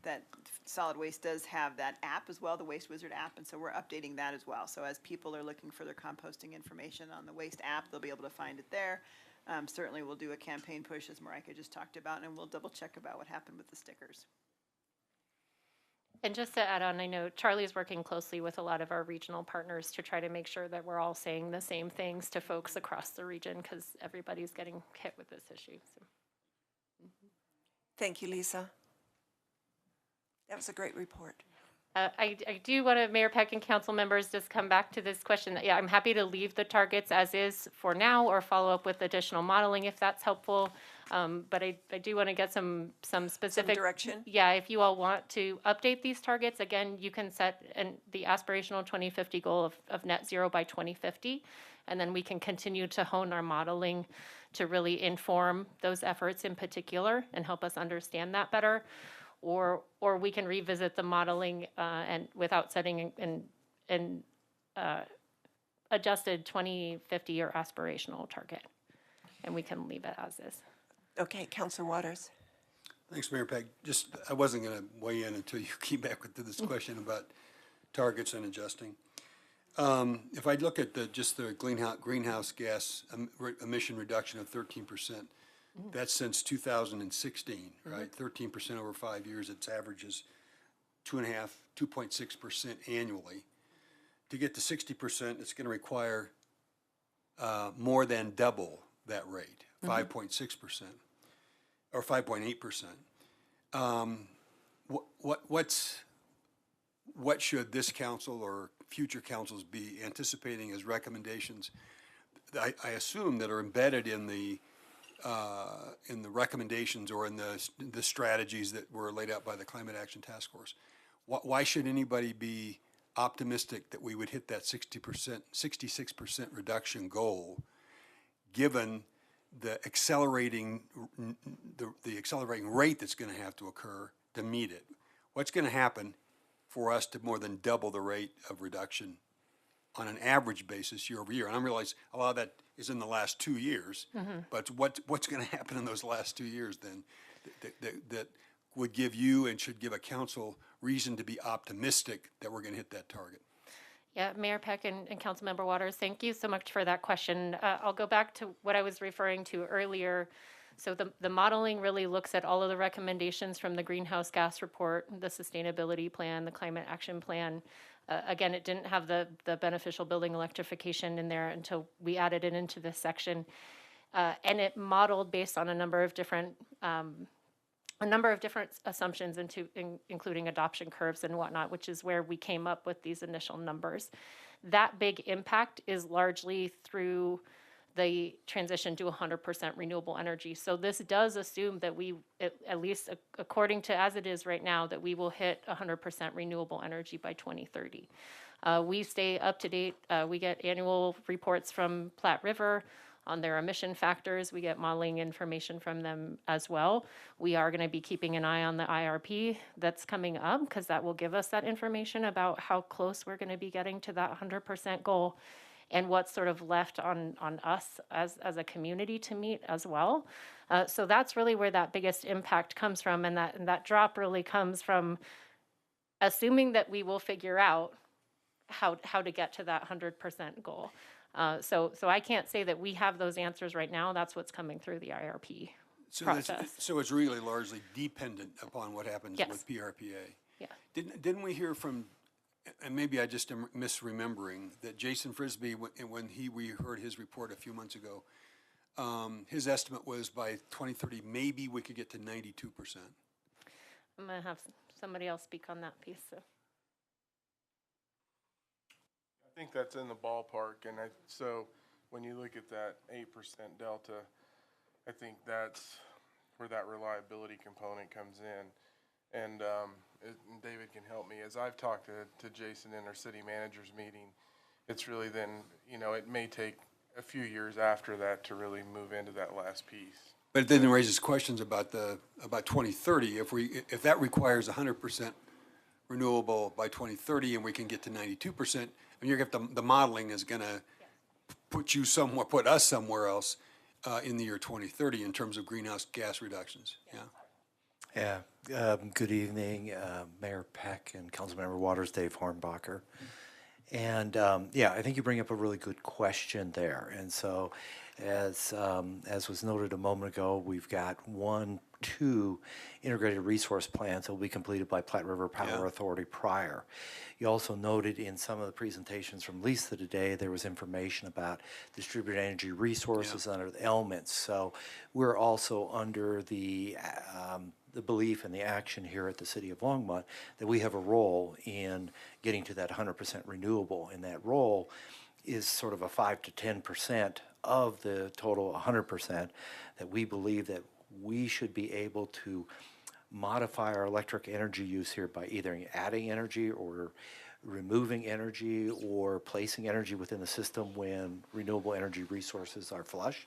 that solid waste does have that app as well, the Waste Wizard app, and so we're updating that as well. So as people are looking for their composting information on the Waste app, they'll be able to find it there. Certainly we'll do a campaign push, as Marika just talked about, and we'll double check about what happened with the stickers. And just to add on, I know Charlie's working closely with a lot of our regional partners to try to make sure that we're all saying the same things to folks across the region because everybody's getting hit with this issue. So. Thank you, Lisa. That was a great report. I do want to, Mayor Peck and council members, just come back to this question. Yeah, I'm happy to leave the targets as is for now or follow up with additional modeling if that's helpful. But I do want to get some specific direction. Yeah, if you all want to update these targets, again, you can set the aspirational 2050 goal of net zero by 2050, and then we can continue to hone our modeling to really inform those efforts in particular and help us understand that better. Or we can revisit the modeling and without setting an adjusted 2050 or aspirational target, and we can leave it as is. Okay, Councilor Waters. Thanks, Mayor Peck. Just, I wasn't going to weigh in until you came back with this question about targets and adjusting. If I look at just the greenhouse gas emission reduction of 13%, that's since 2016, right? 13% over 5 years. Its average is 2.6% annually. To get to 60%, it's going to require more than double that rate, 5.6% or 5.8%. What should this council or future councils be anticipating as recommendations? I assume that are embedded in the recommendations or in the strategies that were laid out by the Climate Action Task Force. Why should anybody be optimistic that we would hit that 66% reduction goal, given the accelerating rate that's going to have to occur to meet it? What's going to happen for us to more than double the rate of reduction on an average basis year over year. And I realize a lot of that is in the last 2 years, but what's going to happen in those last 2 years then that would give you and should give a council reason to be optimistic that we're going to hit that target? Yeah, Mayor Peck and Councilmember Waters, thank you so much for that question. I'll go back to what I was referring to earlier. So the modeling really looks at all of the recommendations from the greenhouse gas report, the sustainability plan, the climate action plan. Again, it didn't have the beneficial building electrification in there until we added it into this section. And it modeled based on a number of different assumptions, including adoption curves and whatnot, which is where we came up with these initial numbers. That big impact is largely through the transition to 100% renewable energy. So this does assume that we, at least according to as it is right now, that we will hit 100% renewable energy by 2030. We stay up to date. We get annual reports from Platte River on their emission factors. We get modeling information from them as well. We are going to be keeping an eye on the IRP that's coming up, because that will give us that information about how close we're going to be getting to that 100% goal and what's sort of left on us as a community to meet as well. So that's really where that biggest impact comes from, and that drop really comes from assuming that we will figure out how to get to that 100% goal. So I can't say that we have those answers right now. That's what's coming through the IRP process. So it's really largely dependent upon what happens Yes. with PRPA. Yeah. Didn't we hear from, and maybe I just am misremembering, that Jason Frisbee, when we heard his report a few months ago, his estimate was by 2030, maybe we could get to 92%. I'm going to have somebody else speak on that piece. So. I think that's in the ballpark, and so when you look at that 8% delta, I think that's where that reliability component comes in. And David can help me. As I've talked to Jason in our city managers meeting, it's really then, it may take a few years after that to really move into that last piece. But it then raises questions about 2030. If that requires 100% renewable by 2030 and we can get to 92%, and you're going to the modeling is going to put us somewhere else in the year 2030 in terms of greenhouse gas reductions. Yeah. Yeah. Good evening, Mayor Peck and Councilmember Waters, Dave Hornbacher. And I think you bring up a really good question there. And so, as was noted a moment ago, we've got 2 integrated resource plans that will be completed by Platte River Power Authority prior. You also noted in some of the presentations from Lisa today, there was information about distributed energy resources under the elements. So we're also under the belief and the action here at the City of Longmont that we have a role in getting to that 100% renewable, and that role is sort of a 5 to 10% of the total 100% that we believe that we should be able to modify our electric energy use here by either adding energy or removing energy or placing energy within the system when renewable energy resources are flush,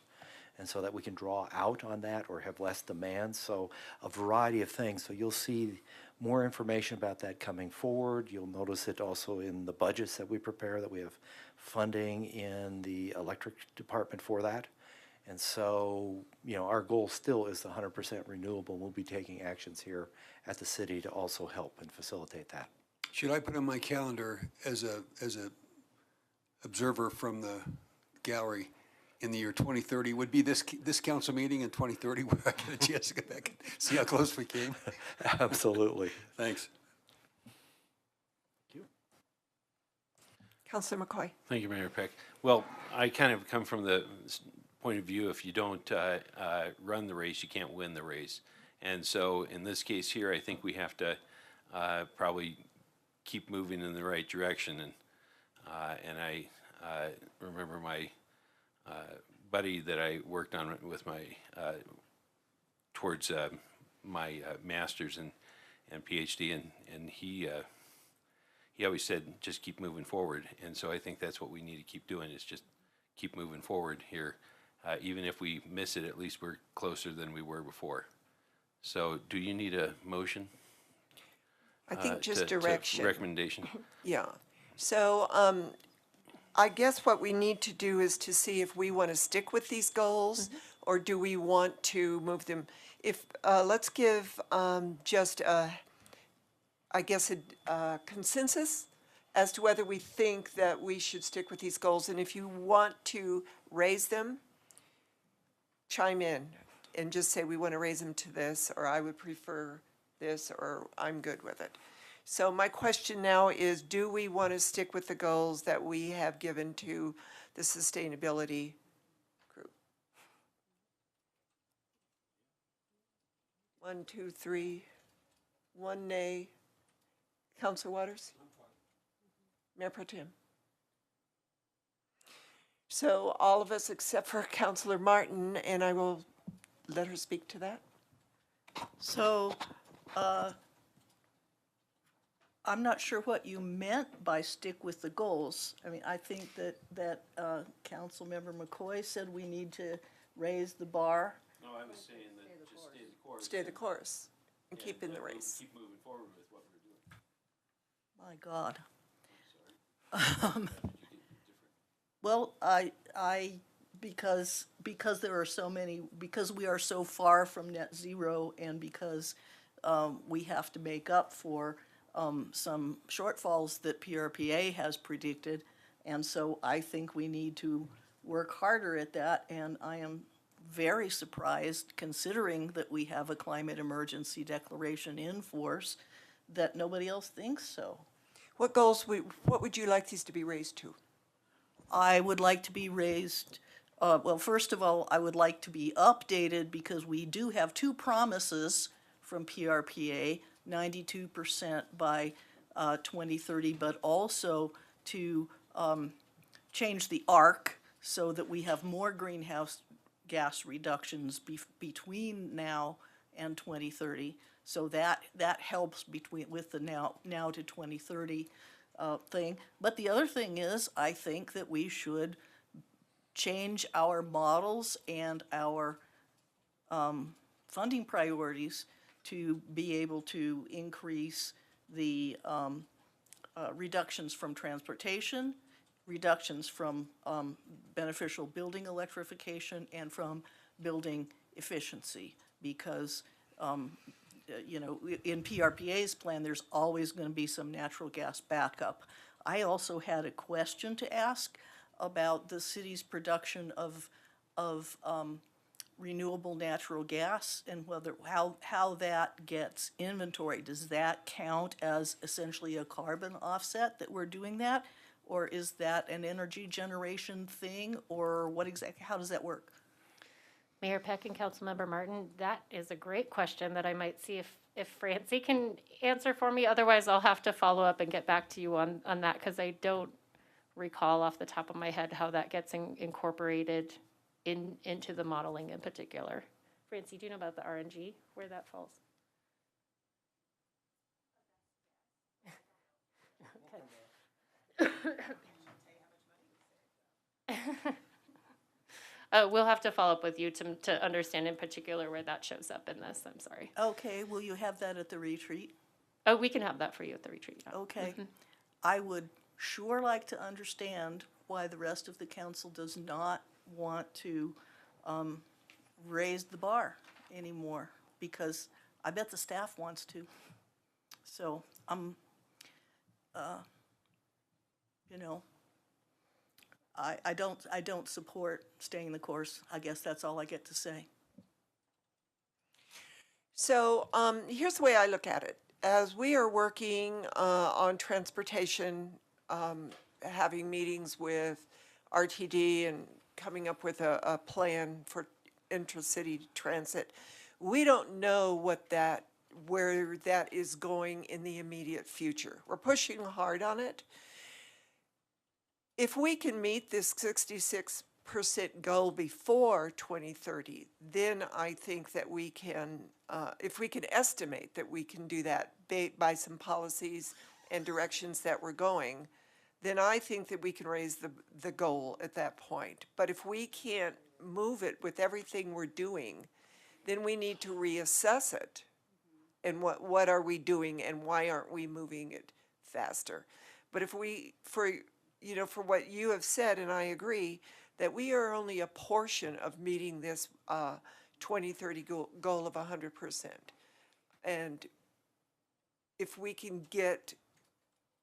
and so that we can draw out on that or have less demand. So a variety of things. So you'll see more information about that coming forward. You'll notice it also in the budgets that we prepare, that we have funding in the electric department for that. And so, our goal still is the 100% renewable. We'll be taking actions here at the city to also help and facilitate that. Should I put on my calendar as a observer from the gallery in the year 2030 would be this council meeting in 2030 where I get a chance to go back and see how close we came? Absolutely. Thanks. Councilor McCoy. Thank you, Mayor Peck. Well, I kind of come from the point of view, if you don't run the race, you can't win the race. And so in this case here, I think we have to probably keep moving in the right direction. And I remember my buddy that I worked on with my towards my master's and PhD, and he always said, just keep moving forward. And so I think that's what we need to keep doing, is just keep moving forward here. Even if we miss it, at least we're closer than we were before. So do you need a motion? I think just direction. Recommendation. Yeah. So I guess what we need to do is to see if we want to stick with these goals or do we want to move them. If, let's give just I guess a consensus as to whether we think that we should stick with these goals. And if you want to raise them, chime in and just say we want to raise them to this, or I would prefer this, or I'm good with it. So my question now is, do we want to stick with the goals that we have given to the sustainability group? 1, 2, 3, 1 nay. Councilor Waters? Mayor Pro Tem? So all of us except for Councilor Martin, and I will let her speak to that. So, I'm not sure what you meant by stick with the goals. I mean, I think that Councilmember McCoy said we need to raise the bar. No, I was saying that just stay the course. Stay the course and keep in the race. Keep moving forward with what we're doing. My God. Well, because there are so many, because we are so far from net zero and because we have to make up for some shortfalls that PRPA has predicted. And so I think we need to work harder at that. And I am very surprised, considering that we have a climate emergency declaration in force, that nobody else thinks so. What goals, what would you like these to be raised to? I would like to be raised, well, first of all, I would like to be updated because we do have two promises from PRPA, 92% by 2030, but also to change the arc so that we have more greenhouse gas reductions between now and 2030. So that helps with the now to 2030 thing. But the other thing is, I think that we should change our models and our funding priorities to be able to increase the reductions from transportation, reductions from beneficial building electrification, and from building efficiency. Because you know, in PRPA's plan, there's always going to be some natural gas backup. I also had a question to ask about the city's production of renewable natural gas and whether how that gets inventory. Does that count as essentially a carbon offset that we're doing that? Or is that an energy generation thing? Or what exactly, how does that work? Mayor Peck and Councilmember Martin, that is a great question that I might see if Francie can answer for me. Otherwise, I'll have to follow up and get back to you on that because I don't recall off the top of my head how that gets incorporated into the modeling in particular. Francie, do you know about the RNG, where that falls? We'll have to follow up with you to understand in particular where that shows up in this. I'm sorry. Okay, will you have that at the retreat? Oh, we can have that for you at the retreat. Okay. I would sure like to understand why the rest of the council does not want to raise the bar anymore, because I bet the staff wants to. So you know, I don't support staying the course. I guess that's all I get to say. So here's the way I look at it. As we are working on transportation, having meetings with RTD and coming up with a plan for intracity transit, we don't know where that is going in the immediate future. We're pushing hard on it. If we can meet this 66% goal before 2030, then I think that we can, if we can estimate that we can do that by some policies and directions that we're going, then I think that we can raise the goal at that point. But if we can't move it with everything we're doing, then we need to reassess it. And what are we doing and why aren't we moving it faster? But if we, you know, for what you have said, and I agree, that we are only a portion of meeting this 2030 goal of 100%. And if we can get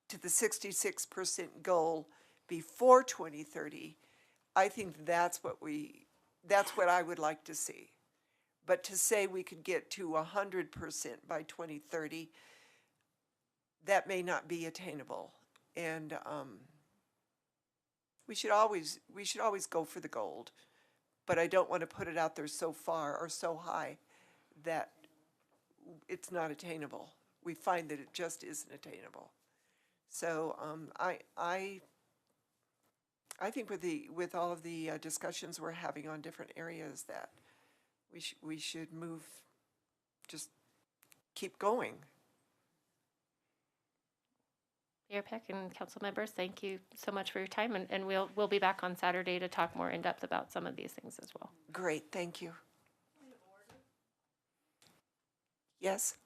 to the 66% goal before 2030, I think that's what I would like to see. But to say we could get to 100% by 2030, that may not be attainable. And we should always go for the gold, but I don't want to put it out there so far or so high that it's not attainable. We find that it just isn't attainable. So I think with all of the discussions we're having on different areas, that we should just keep going. Mayor Peck and council members, thank you so much for your time, and we'll be back on Saturday to talk more in depth about some of these things as well. Great, thank you. Yes?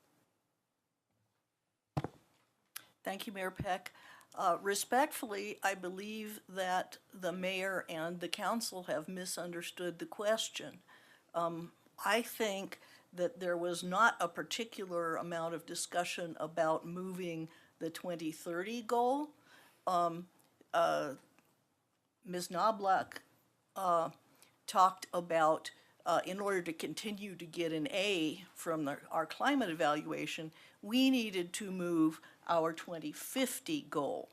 Thank you, Mayor Peck. Respectfully, I believe that the mayor and the council have misunderstood the question. I think that there was not a particular amount of discussion about moving the 2030 goal. Ms. Knobloch talked about in order to continue to get an A from our climate evaluation, we needed to move our 2050 goal.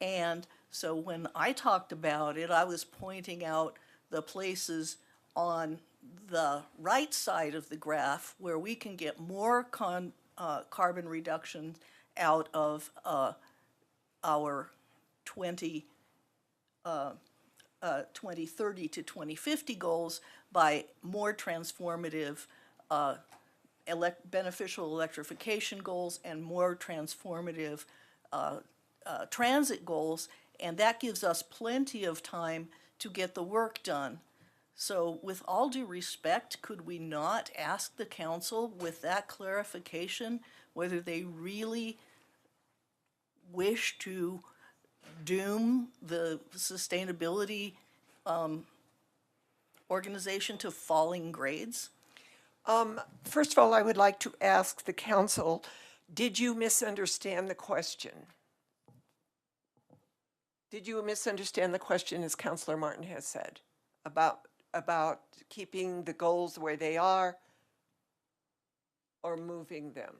And so when I talked about it, I was pointing out the places on the right side of the graph where we can get more carbon reduction out of our 2030 to 2050 goals by more transformative beneficial electrification goals and more transformative transit goals, and that gives us plenty of time to get the work done. So with all due respect, could we not ask the council with that clarification whether they really wish to doom the sustainability organization to falling grades? First of all, I would like to ask the council, did you misunderstand the question? Did you misunderstand the question, as Councilor Martin has said, about keeping the goals where they are or moving them?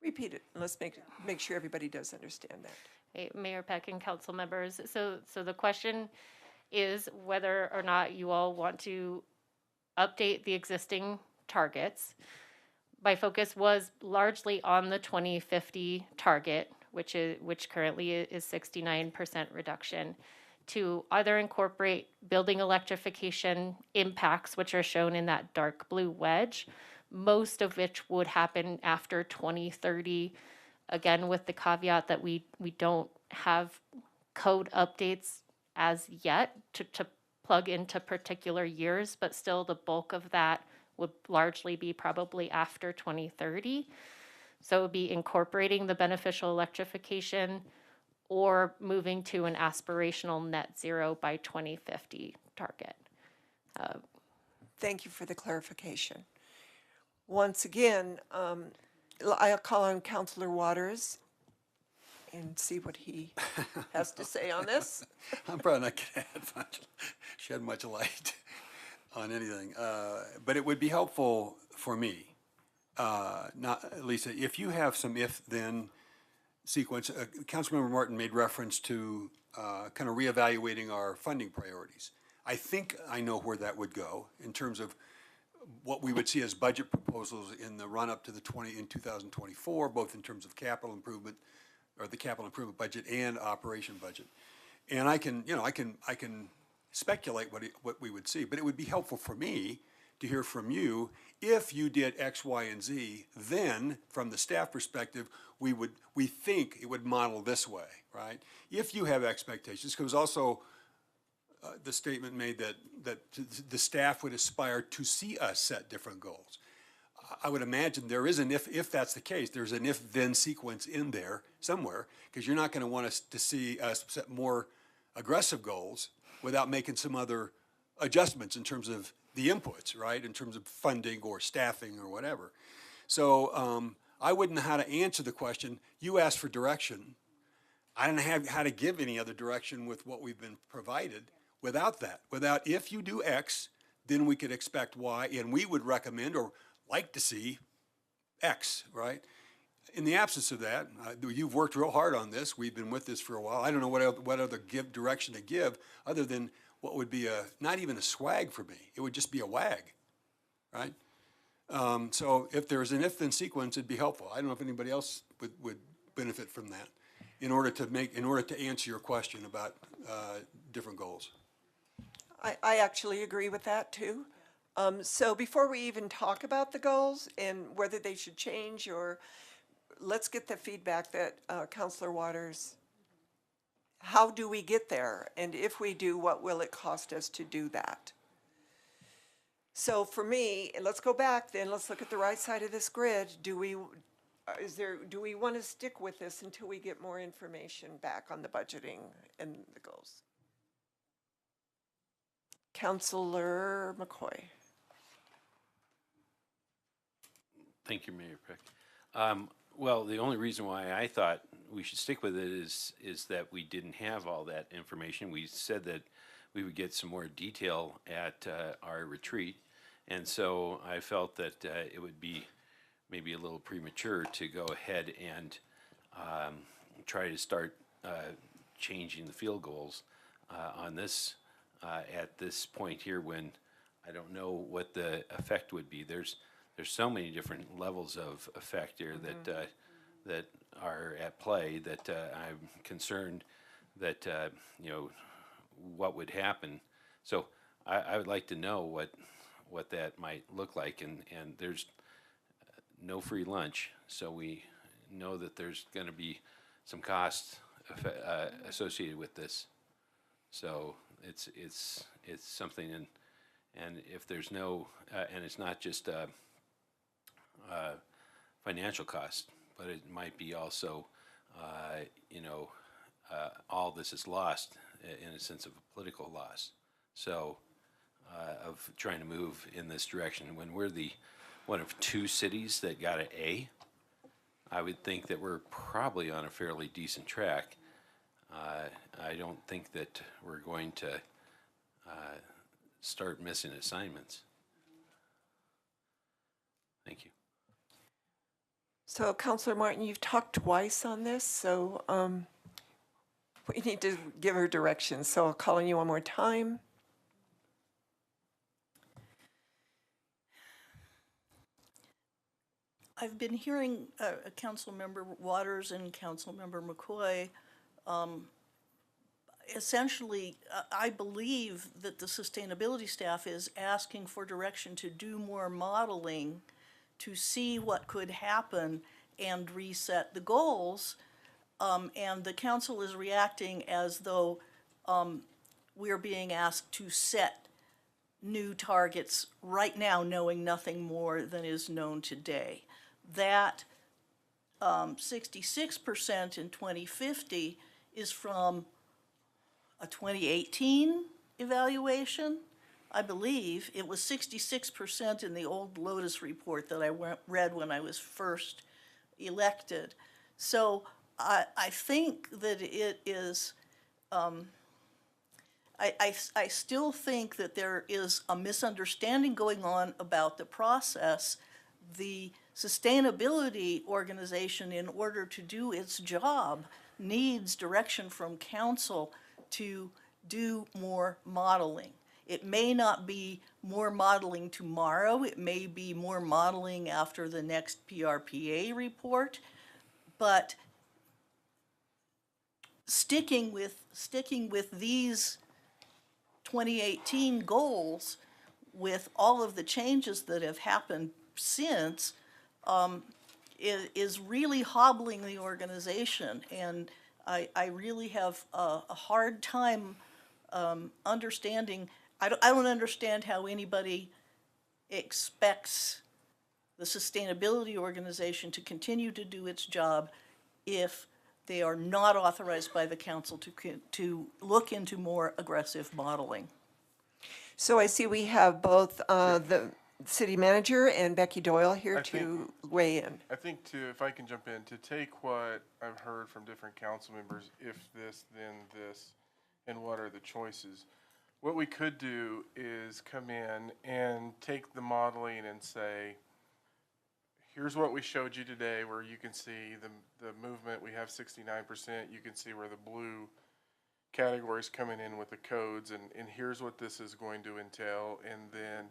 Repeat it, and let's make sure everybody does understand that. Hey, Mayor Peck and council members, so the question is whether or not you all want to update the existing targets. My focus was largely on the 2050 target, which currently is 69% reduction, to either incorporate building electrification impacts, which are shown in that dark blue wedge, most of which would happen after 2030, again with the caveat that we don't have code updates as yet to plug into particular years, but still the bulk of that would largely be probably after 2030. So it would be incorporating the beneficial electrification or moving to an aspirational net zero by 2050 target. Thank you for the clarification. Once again, I'll call on Councilor Waters and see what he has to say on this. I'm probably not going to shed much light on anything, but it would be helpful for me, Lisa, if you have some if-then sequence. Councilmember Martin made reference to kind of reevaluating our funding priorities. I think I know where that would go in terms of what we would see as budget proposals in the run-up to the 2024, both in terms of capital improvement, or the capital improvement budget and operation budget. And I can speculate what we would see, but it would be helpful for me to hear from you. If you did X, Y, and Z, then from the staff perspective, we think it would model this way, right? If you have expectations, because also the statement made that the staff would aspire to see us set different goals. I would imagine there is an if that's the case, there's an if-then sequence in there somewhere, because you're not going to want us to see us set more aggressive goals without making some other adjustments in terms of the inputs, right? In terms of funding or staffing or whatever. So I wouldn't know how to answer the question. You asked for direction. I don't have how to give any other direction with what we've been provided without that. Without if you do X, then we could expect Y, and we would recommend or like to see X, right? In the absence of that, you've worked real hard on this. We've been with this for a while. I don't know what other direction to give other than what would be not even a swag for me. It would just be a wag, right? So if there's an if-then sequence, it'd be helpful. I don't know if anybody else would benefit from that in order to answer your question about different goals. I actually agree with that too. So before we even talk about the goals and whether they should change, or let's get the feedback that Councilor Waters, how do we get there? And if we do, what will it cost us to do that? So for me, let's go back then, let's look at the right side of this grid. Do we want to stick with this until we get more information back on the budgeting and the goals? Councilor McCoy. Thank you, Mayor Peck. Well, the only reason why I thought we should stick with it is that we didn't have all that information. We said that we would get some more detail at our retreat, and so I felt that it would be maybe a little premature to go ahead and try to start changing the field goals on this at this point here when I don't know what the effect would be. There's so many different levels of effect here that are at play that I'm concerned that what would happen. So I would like to know what that might look like, and there's no free lunch, so we know that there's going to be some costs associated with this. So it's something, and if there's no and it's not just financial cost, but it might be also all this is lost in a sense of a political loss. So of trying to move in this direction when we're the one of two cities that got an A, I would think that we're probably on a fairly decent track. I don't think that we're going to start missing assignments. Thank you. So Councilor Martin, you've talked twice on this, so we need to give her direction. So I'll call on you one more time. I've been hearing Councilmember Waters and Councilmember McCoy. Essentially, I believe that the sustainability staff is asking for direction to do more modeling to see what could happen and reset the goals. And the council is reacting as though we're being asked to set new targets right now, knowing nothing more than is known today. That 66% in 2050 is from a 2018 evaluation. I believe it was 66% in the old Lotus report that I read when I was first elected. So I think that it is, I still think that there is a misunderstanding going on about the process. The sustainability organization, in order to do its job, needs direction from council to do more modeling. It may not be more modeling tomorrow. It may be more modeling after the next PRPA report, but sticking with these 2018 goals with all of the changes that have happened since is really hobbling the organization, and I really have a hard time understanding. I don't understand how anybody expects the sustainability organization to continue to do its job if they are not authorized by the council to look into more aggressive modeling. So I see we have both the city manager and Becky Doyle here to weigh in. I think to, if I can jump in, to take what I've heard from different council members, if this, then this, and what are the choices. What we could do is come in and take the modeling and say, here's what we showed you today, where you can see the movement. We have 69%. You can see where the blue categories coming in with the codes, and here's what this is going to entail. And then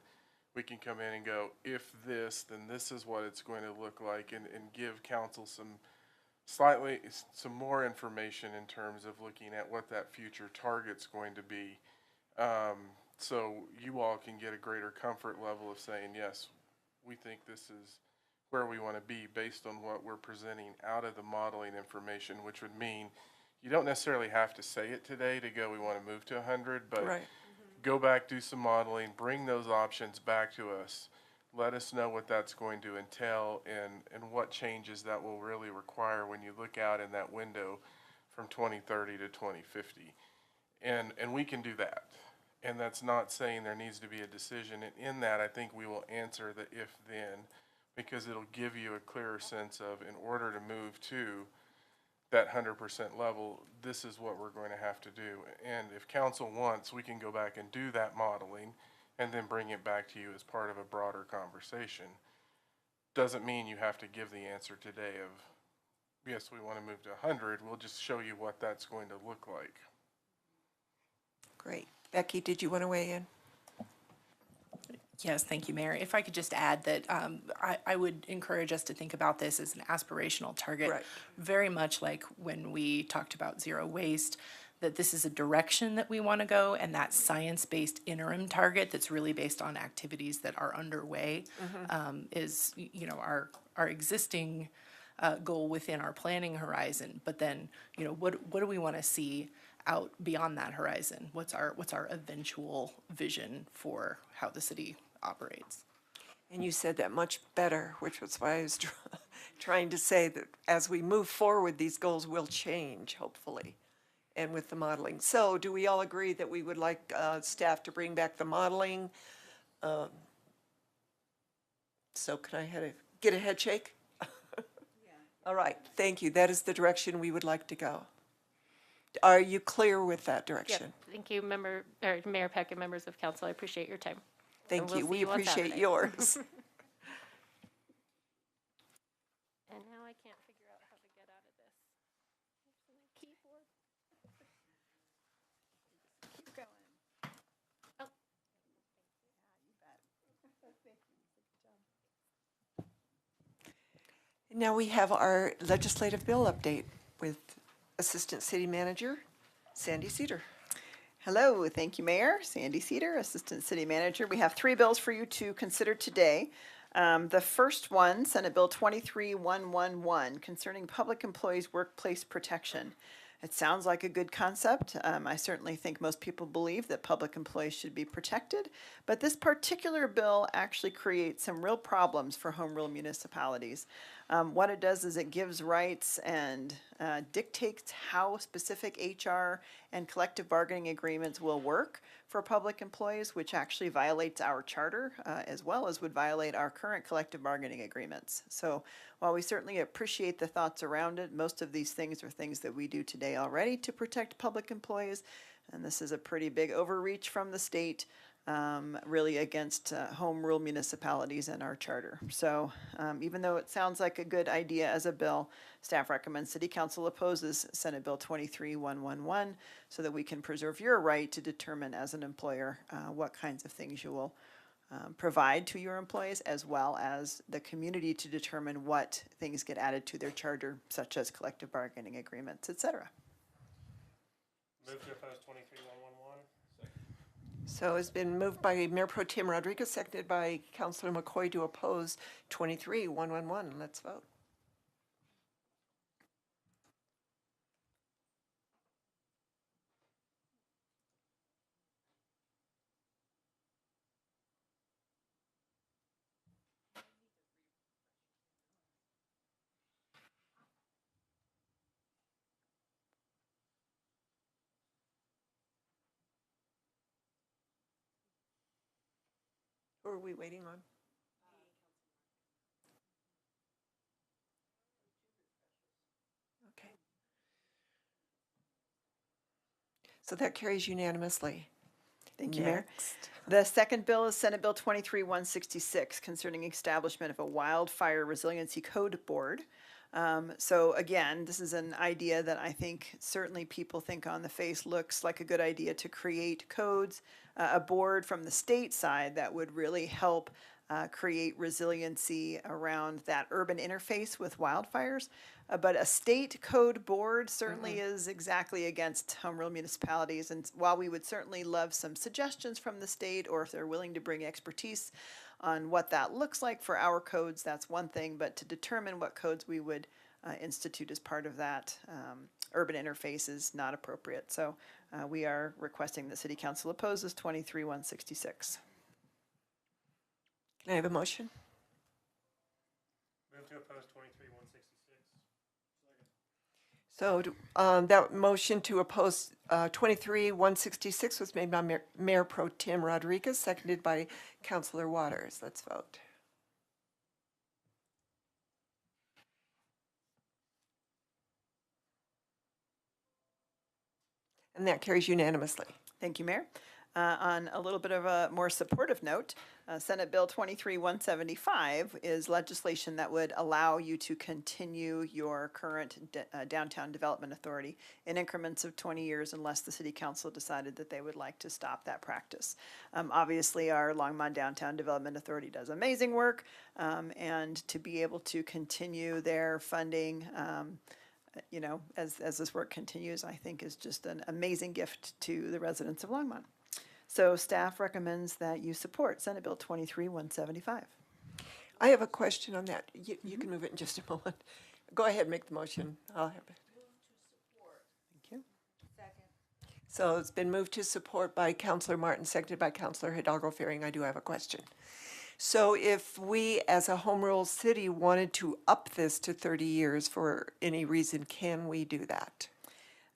we can come in and go, if this, then this is what it's going to look like, and give council some more information in terms of looking at what that future target's going to be. So you all can get a greater comfort level of saying, yes, we think this is where we want to be based on what we're presenting out of the modeling information, which would mean you don't necessarily have to say it today to go, we want to move to 100, but Right. Go back, do some modeling, bring those options back to us. Let us know what that's going to entail and what changes that will really require when you look out in that window from 2030 to 2050. And we can do that. And that's not saying there needs to be a decision. And in that, I think we will answer the if then, because it'll give you a clearer sense of, in order to move to that 100% level, this is what we're going to have to do. And if council wants, we can go back and do that modeling and then bring it back to you as part of a broader conversation. Doesn't mean you have to give the answer today of, yes, we want to move to 100. We'll just show you what that's going to look like. Great. Becky, did you want to weigh in? Yes, thank you, Mayor. If I could just add that I would encourage us to think about this as an aspirational target, Right. very much like when we talked about zero waste, that this is a direction that we want to go, and that science-based interim target that's really based on activities that are underway is, you know, our existing goal within our planning horizon. But then, you know, what do we want to see out beyond that horizon? What's our eventual vision for how the city operates? And you said that much better, which was why I was trying to say that as we move forward, these goals will change, hopefully, and with the modeling. So do we all agree that we would like staff to bring back the modeling? So can I get a head shake? All right, thank you. That is the direction we would like to go. Are you clear with that direction? Thank you, Mayor Peck and members of council. I appreciate your time. Thank we'll you. see We you on appreciate Saturday. yours. And now I can't figure out how to get out of this. Keyboard. Keep going. Oh. Now we have our legislative bill update with Assistant City Manager Sandy Cedar. Hello, thank you, Mayor. Sandy Cedar, Assistant City Manager. We have 3 bills for you to consider today. The first one, Senate Bill 23111, concerning public employees' workplace protection. It sounds like a good concept. I certainly think most people believe that public employees should be protected, but this particular bill actually creates some real problems for home rule municipalities. What it does is it gives rights and dictates how specific HR and collective bargaining agreements will work for public employees, which actually violates our charter as well as would violate our current collective bargaining agreements. So while we certainly appreciate the thoughts around it, most of these things are things that we do today already to protect public employees, and this is a pretty big overreach from the state really against home rule municipalities and our charter. So even though it sounds like a good idea as a bill, staff recommends City Council opposes Senate Bill 23111 so that we can preserve your right to determine as an employer what kinds of things you will provide to your employees, as well as the community to determine what things get added to their charter, such as collective bargaining agreements, et cetera. Move to oppose 23111. So it's been moved by Mayor Pro Tem Rodriguez, seconded by Councilor McCoy to oppose 23111. Let's vote. are we waiting on? Okay. So that carries unanimously. Thank you, Mayor. Next. The second bill is Senate Bill 23-166 concerning establishment of a wildfire resiliency code board. So again, this is an idea that I think certainly people think on the face looks like a good idea to create codes, a board from the state side that would really help create resiliency around that urban interface with wildfires. But a state code board certainly is exactly against home rule municipalities. And while we would certainly love some suggestions from the state, or if they're willing to bring expertise on what that looks like for our codes, that's one thing. But to determine what codes we would institute as part of that urban interface is not appropriate. So we are requesting the City Council opposes 23-166. Can I have a motion? Move to oppose 23-166. So that motion to oppose 23-166 was made by Mayor Pro Tem Rodriguez, seconded by Councilor Waters. Let's vote. And that carries unanimously. Thank you, Mayor. On a little bit of a more supportive note, Senate Bill 23-175 is legislation that would allow you to continue your current downtown development authority in increments of 20 years unless the City Council decided that they would like to stop that practice. Obviously, our Longmont Downtown Development Authority does amazing work, and to be able to continue their funding you know, as this work continues, I think is just an amazing gift to the residents of Longmont. So staff recommends that you support Senate Bill 23-175. I have a question on that. You can move it in just a moment. Go ahead, make the motion. I'll have it. Thank you. So it's been moved to support by Councilor Martin, seconded by Councilor Hidalgo Fearing. I do have a question. So if we, as a home rule city, wanted to up this to 30 years for any reason, can we do that?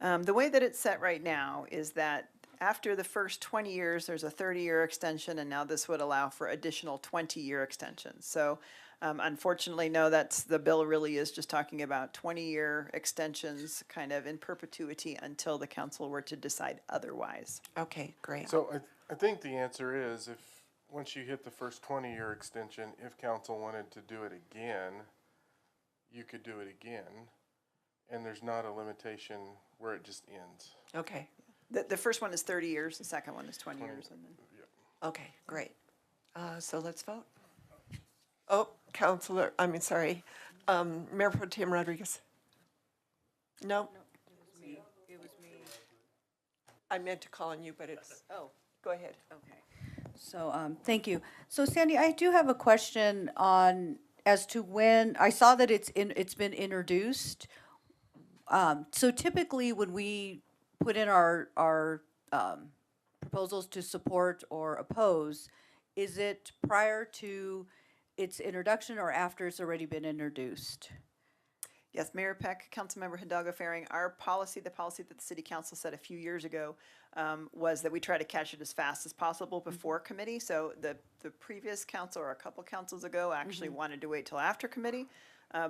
The way that it's set right now is that after the first 20 years, there's a 30-year extension, and now this would allow for additional 20-year extensions. So unfortunately, no, the bill really is just talking about 20-year extensions kind of in perpetuity until the council were to decide otherwise. Okay, great. So I think the answer is once you hit the first 20-year extension, if council wanted to do it again, you could do it again, and there's not a limitation where it just ends. Okay. The first one is 30 years, the second one is 20 years. And then. Okay, great. So let's vote. Oh, Mayor Pro Tem Rodriguez. No? It was me. I meant to call on you, but it's, go ahead. Okay. So, thank you. So Sandy, I do have a question on, as to when, I saw that it's been introduced. So typically when we put in our proposals to support or oppose, is it prior to its introduction or after it's already been introduced? Yes, Mayor Peck, Councilmember Hidalgo Fearing, our policy, the policy that the City Council set a few years ago, was that we try to catch it as fast as possible before committee. So the previous council, or a couple councils ago, actually wanted to wait till after committee.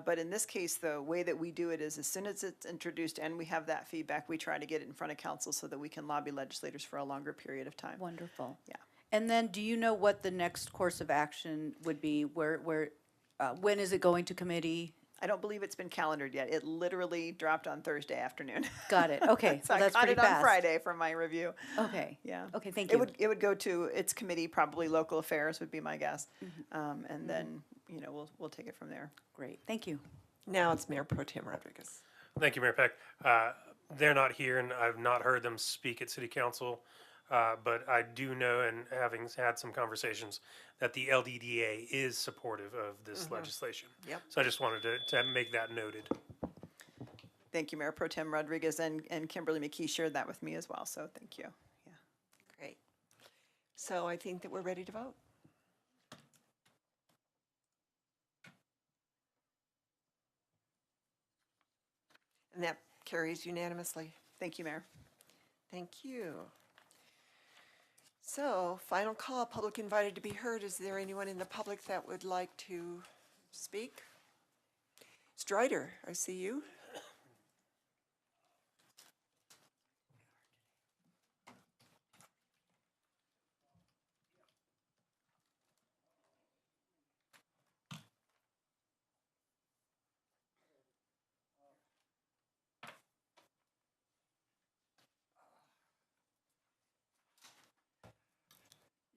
But in this case, the way that we do it is as soon as it's introduced and we have that feedback, we try to get it in front of council so that we can lobby legislators for a longer period of time. Wonderful. Yeah. And then do you know what the next course of action would be? When is it going to committee? I don't believe it's been calendared yet. It literally dropped on Thursday afternoon. Got it. Okay. So Well, that's I got pretty it on fast. Friday for my review. Okay. Yeah. Okay, thank you. It would go to its committee, probably local affairs would be my guess. And then, you know, we'll take it from there. Great. Thank you. Now it's Mayor Pro Tem Rodriguez. Thank you, Mayor Peck. They're not here, and I've not heard them speak at City Council, but I do know, and having had some conversations, that the LDDA is supportive of this legislation. Yep. So I just wanted to make that noted. Thank you, Mayor Pro Tem Rodriguez, and Kimberly McKee shared that with me as well, so thank you. Yeah. Great. So I think that we're ready to vote. And that carries unanimously. Thank you, Mayor. Thank you. So, final call, public invited to be heard. Is there anyone in the public that would like to speak? Strider, I see you.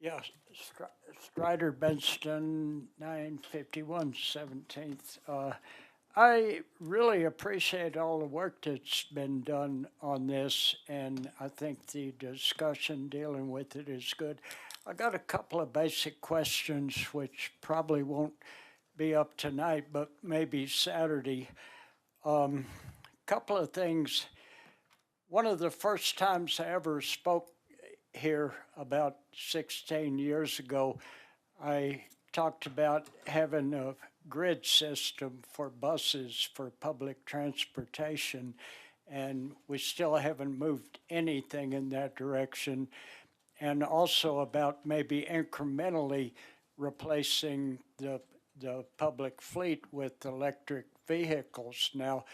Yeah, Strider Benston, 951 17th. I really appreciate all the work that's been done on this, and I think the discussion dealing with it is good. I got a couple of basic questions which probably won't be up tonight, but maybe Saturday. Couple of things. One of the first times I ever spoke here about 16 years ago, I talked about having a grid system for buses for public transportation, and we still haven't moved anything in that direction. And also about maybe incrementally replacing the public fleet with electric vehicles. Now,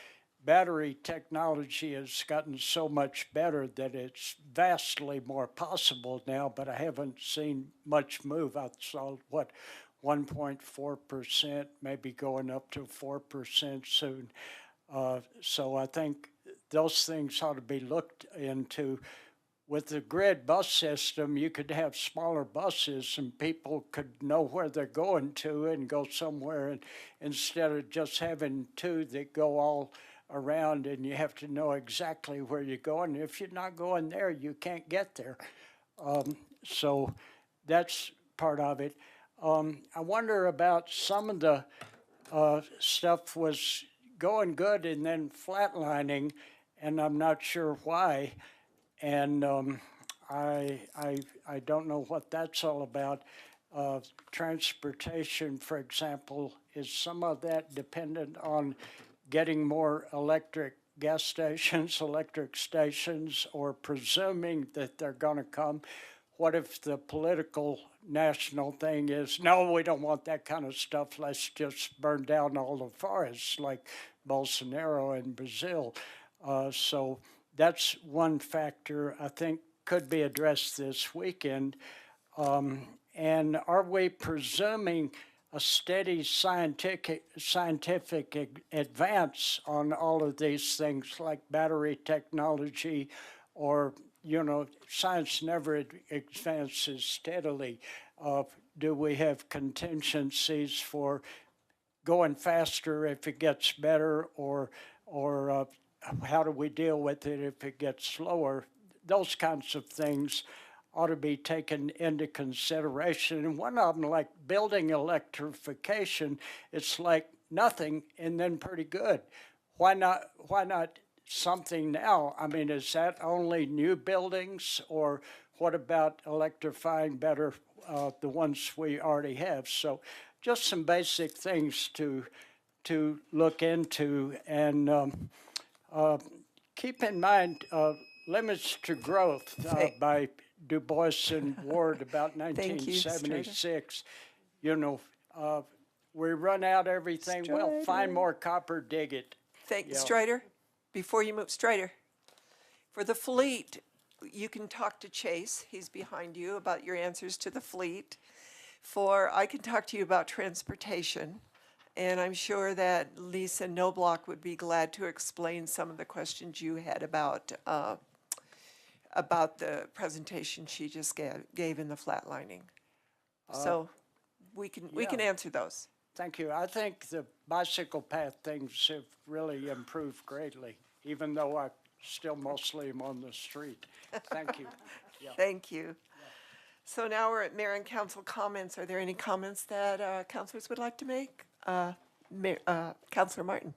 battery technology has gotten so much better that it's vastly more possible now, but I haven't seen much move. I saw, 1.4%, maybe going up to 4% soon. So I think those things ought to be looked into. With the grid bus system, you could have smaller buses and people could know where they're going to and go somewhere, and instead of just having two that go all around and you have to know exactly where you're going. If you're not going there, you can't get there. So that's part of it. I wonder about some of the stuff was going good and then flatlining, and I'm not sure why. And I don't know what that's all about. Transportation, for example, is some of that dependent on getting more electric gas stations, electric stations, or presuming that they're going to come? What if the political national thing is, no, we don't want that kind of stuff, let's just burn down all the forests like Bolsonaro in Brazil? So that's one factor I think could be addressed this weekend. And are we presuming a steady scientific advance on all of these things like battery technology, or, science never advances steadily? Do we have contingencies for going faster if it gets better, or how do we deal with it if it gets slower? Those kinds of things ought to be taken into consideration. And one of them, like building electrification, it's like nothing and then pretty good. Why not something now? I mean, is that only new buildings, or what about electrifying better the ones we already have? So just some basic things to look into, and keep in mind Limits to Growth by Du Bois and Ward about 1976. We run out everything. Strider. Well, find more copper, dig it. Thank you, Strider. Before you move, Strider, for the fleet, you can talk to Chase. He's behind you about your answers to the fleet. I can talk to you about transportation, and I'm sure that Lisa Noblock would be glad to explain some of the questions you had about the presentation she just gave in the flatlining. So we can answer those. Thank you. I think the bicycle path things have really improved greatly, even though I still mostly am on the street. Thank you. Yeah. Thank you. So now we're at Mayor and Council comments. Are there any comments that councilors would like to make? Councilor Martin.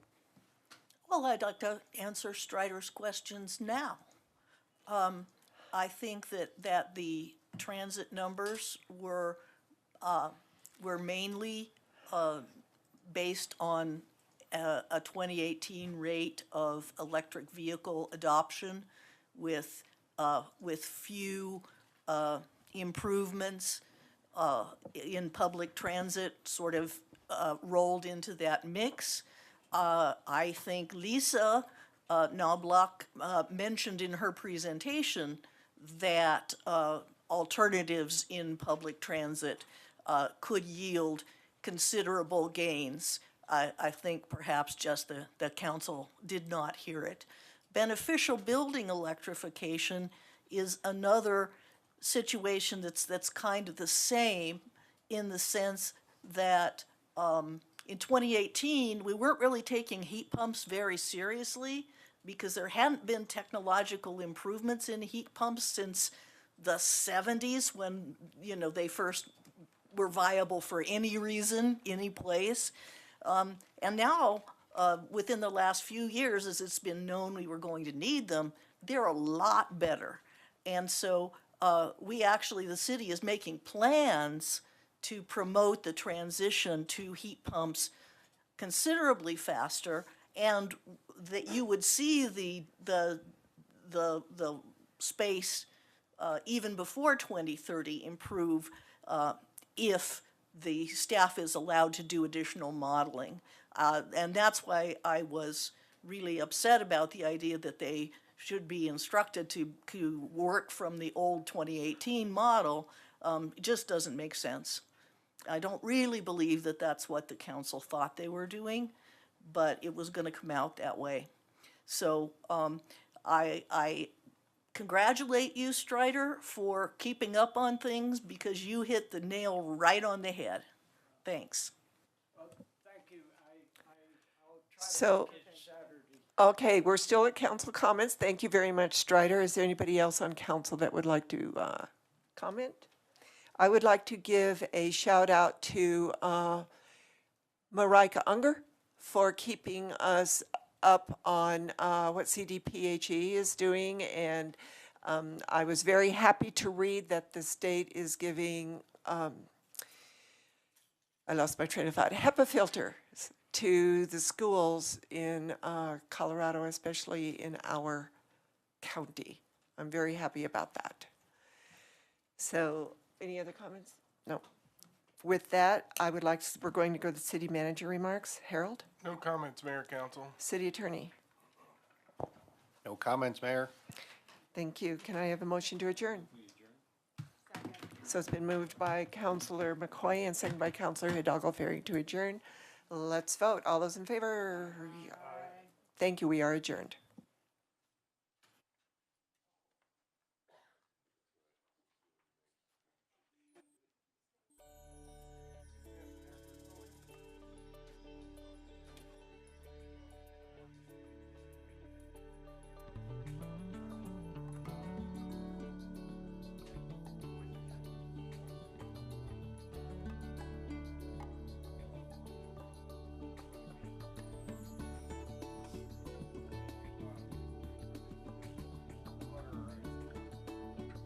Well, I'd like to answer Strider's questions now. I think that the transit numbers were mainly based on a 2018 rate of electric vehicle adoption with few improvements in public transit sort of rolled into that mix. I think Lisa Knobloch mentioned in her presentation that alternatives in public transit could yield considerable gains. I think perhaps just the council did not hear it. Beneficial building electrification is another situation that's kind of the same in the sense that in 2018, we weren't really taking heat pumps very seriously because there hadn't been technological improvements in heat pumps since the 70s when, you know, they first were viable for any reason, any place. And now, within the last few years, as it's been known we were going to need them, they're a lot better. And so we actually, the city is making plans to promote the transition to heat pumps considerably faster, and that you would see the space even before 2030 improve if the staff is allowed to do additional modeling. And that's why I was really upset about the idea that they should be instructed to work from the old 2018 model. It just doesn't make sense. I don't really believe that that's what the council thought they were doing, but it was going to come out that way. So I congratulate you, Strider, for keeping up on things because you hit the nail right on the head. Thanks. Thank you. I'll try So- to make it Saturday. Okay, we're still at council comments. Thank you very much, Strider. Is there anybody else on council that would like to comment? I would like to give a shout out to Marika Unger for keeping us up on what CDPHE is doing. And I was very happy to read that the state is giving, I lost my train of thought, HEPA filters to the schools in Colorado, especially in our county. I'm very happy about that. So, any other comments? No. With that, I would like, we're going to go to the city manager remarks. Harold? No comments, Mayor, Council. City attorney? No comments, Mayor. Thank you. Can I have a motion to adjourn? So it's been moved by Councilor McCoy and seconded by Councilor Hidalgo Ferry to adjourn. Let's vote. All those in favor? Thank you. We are adjourned.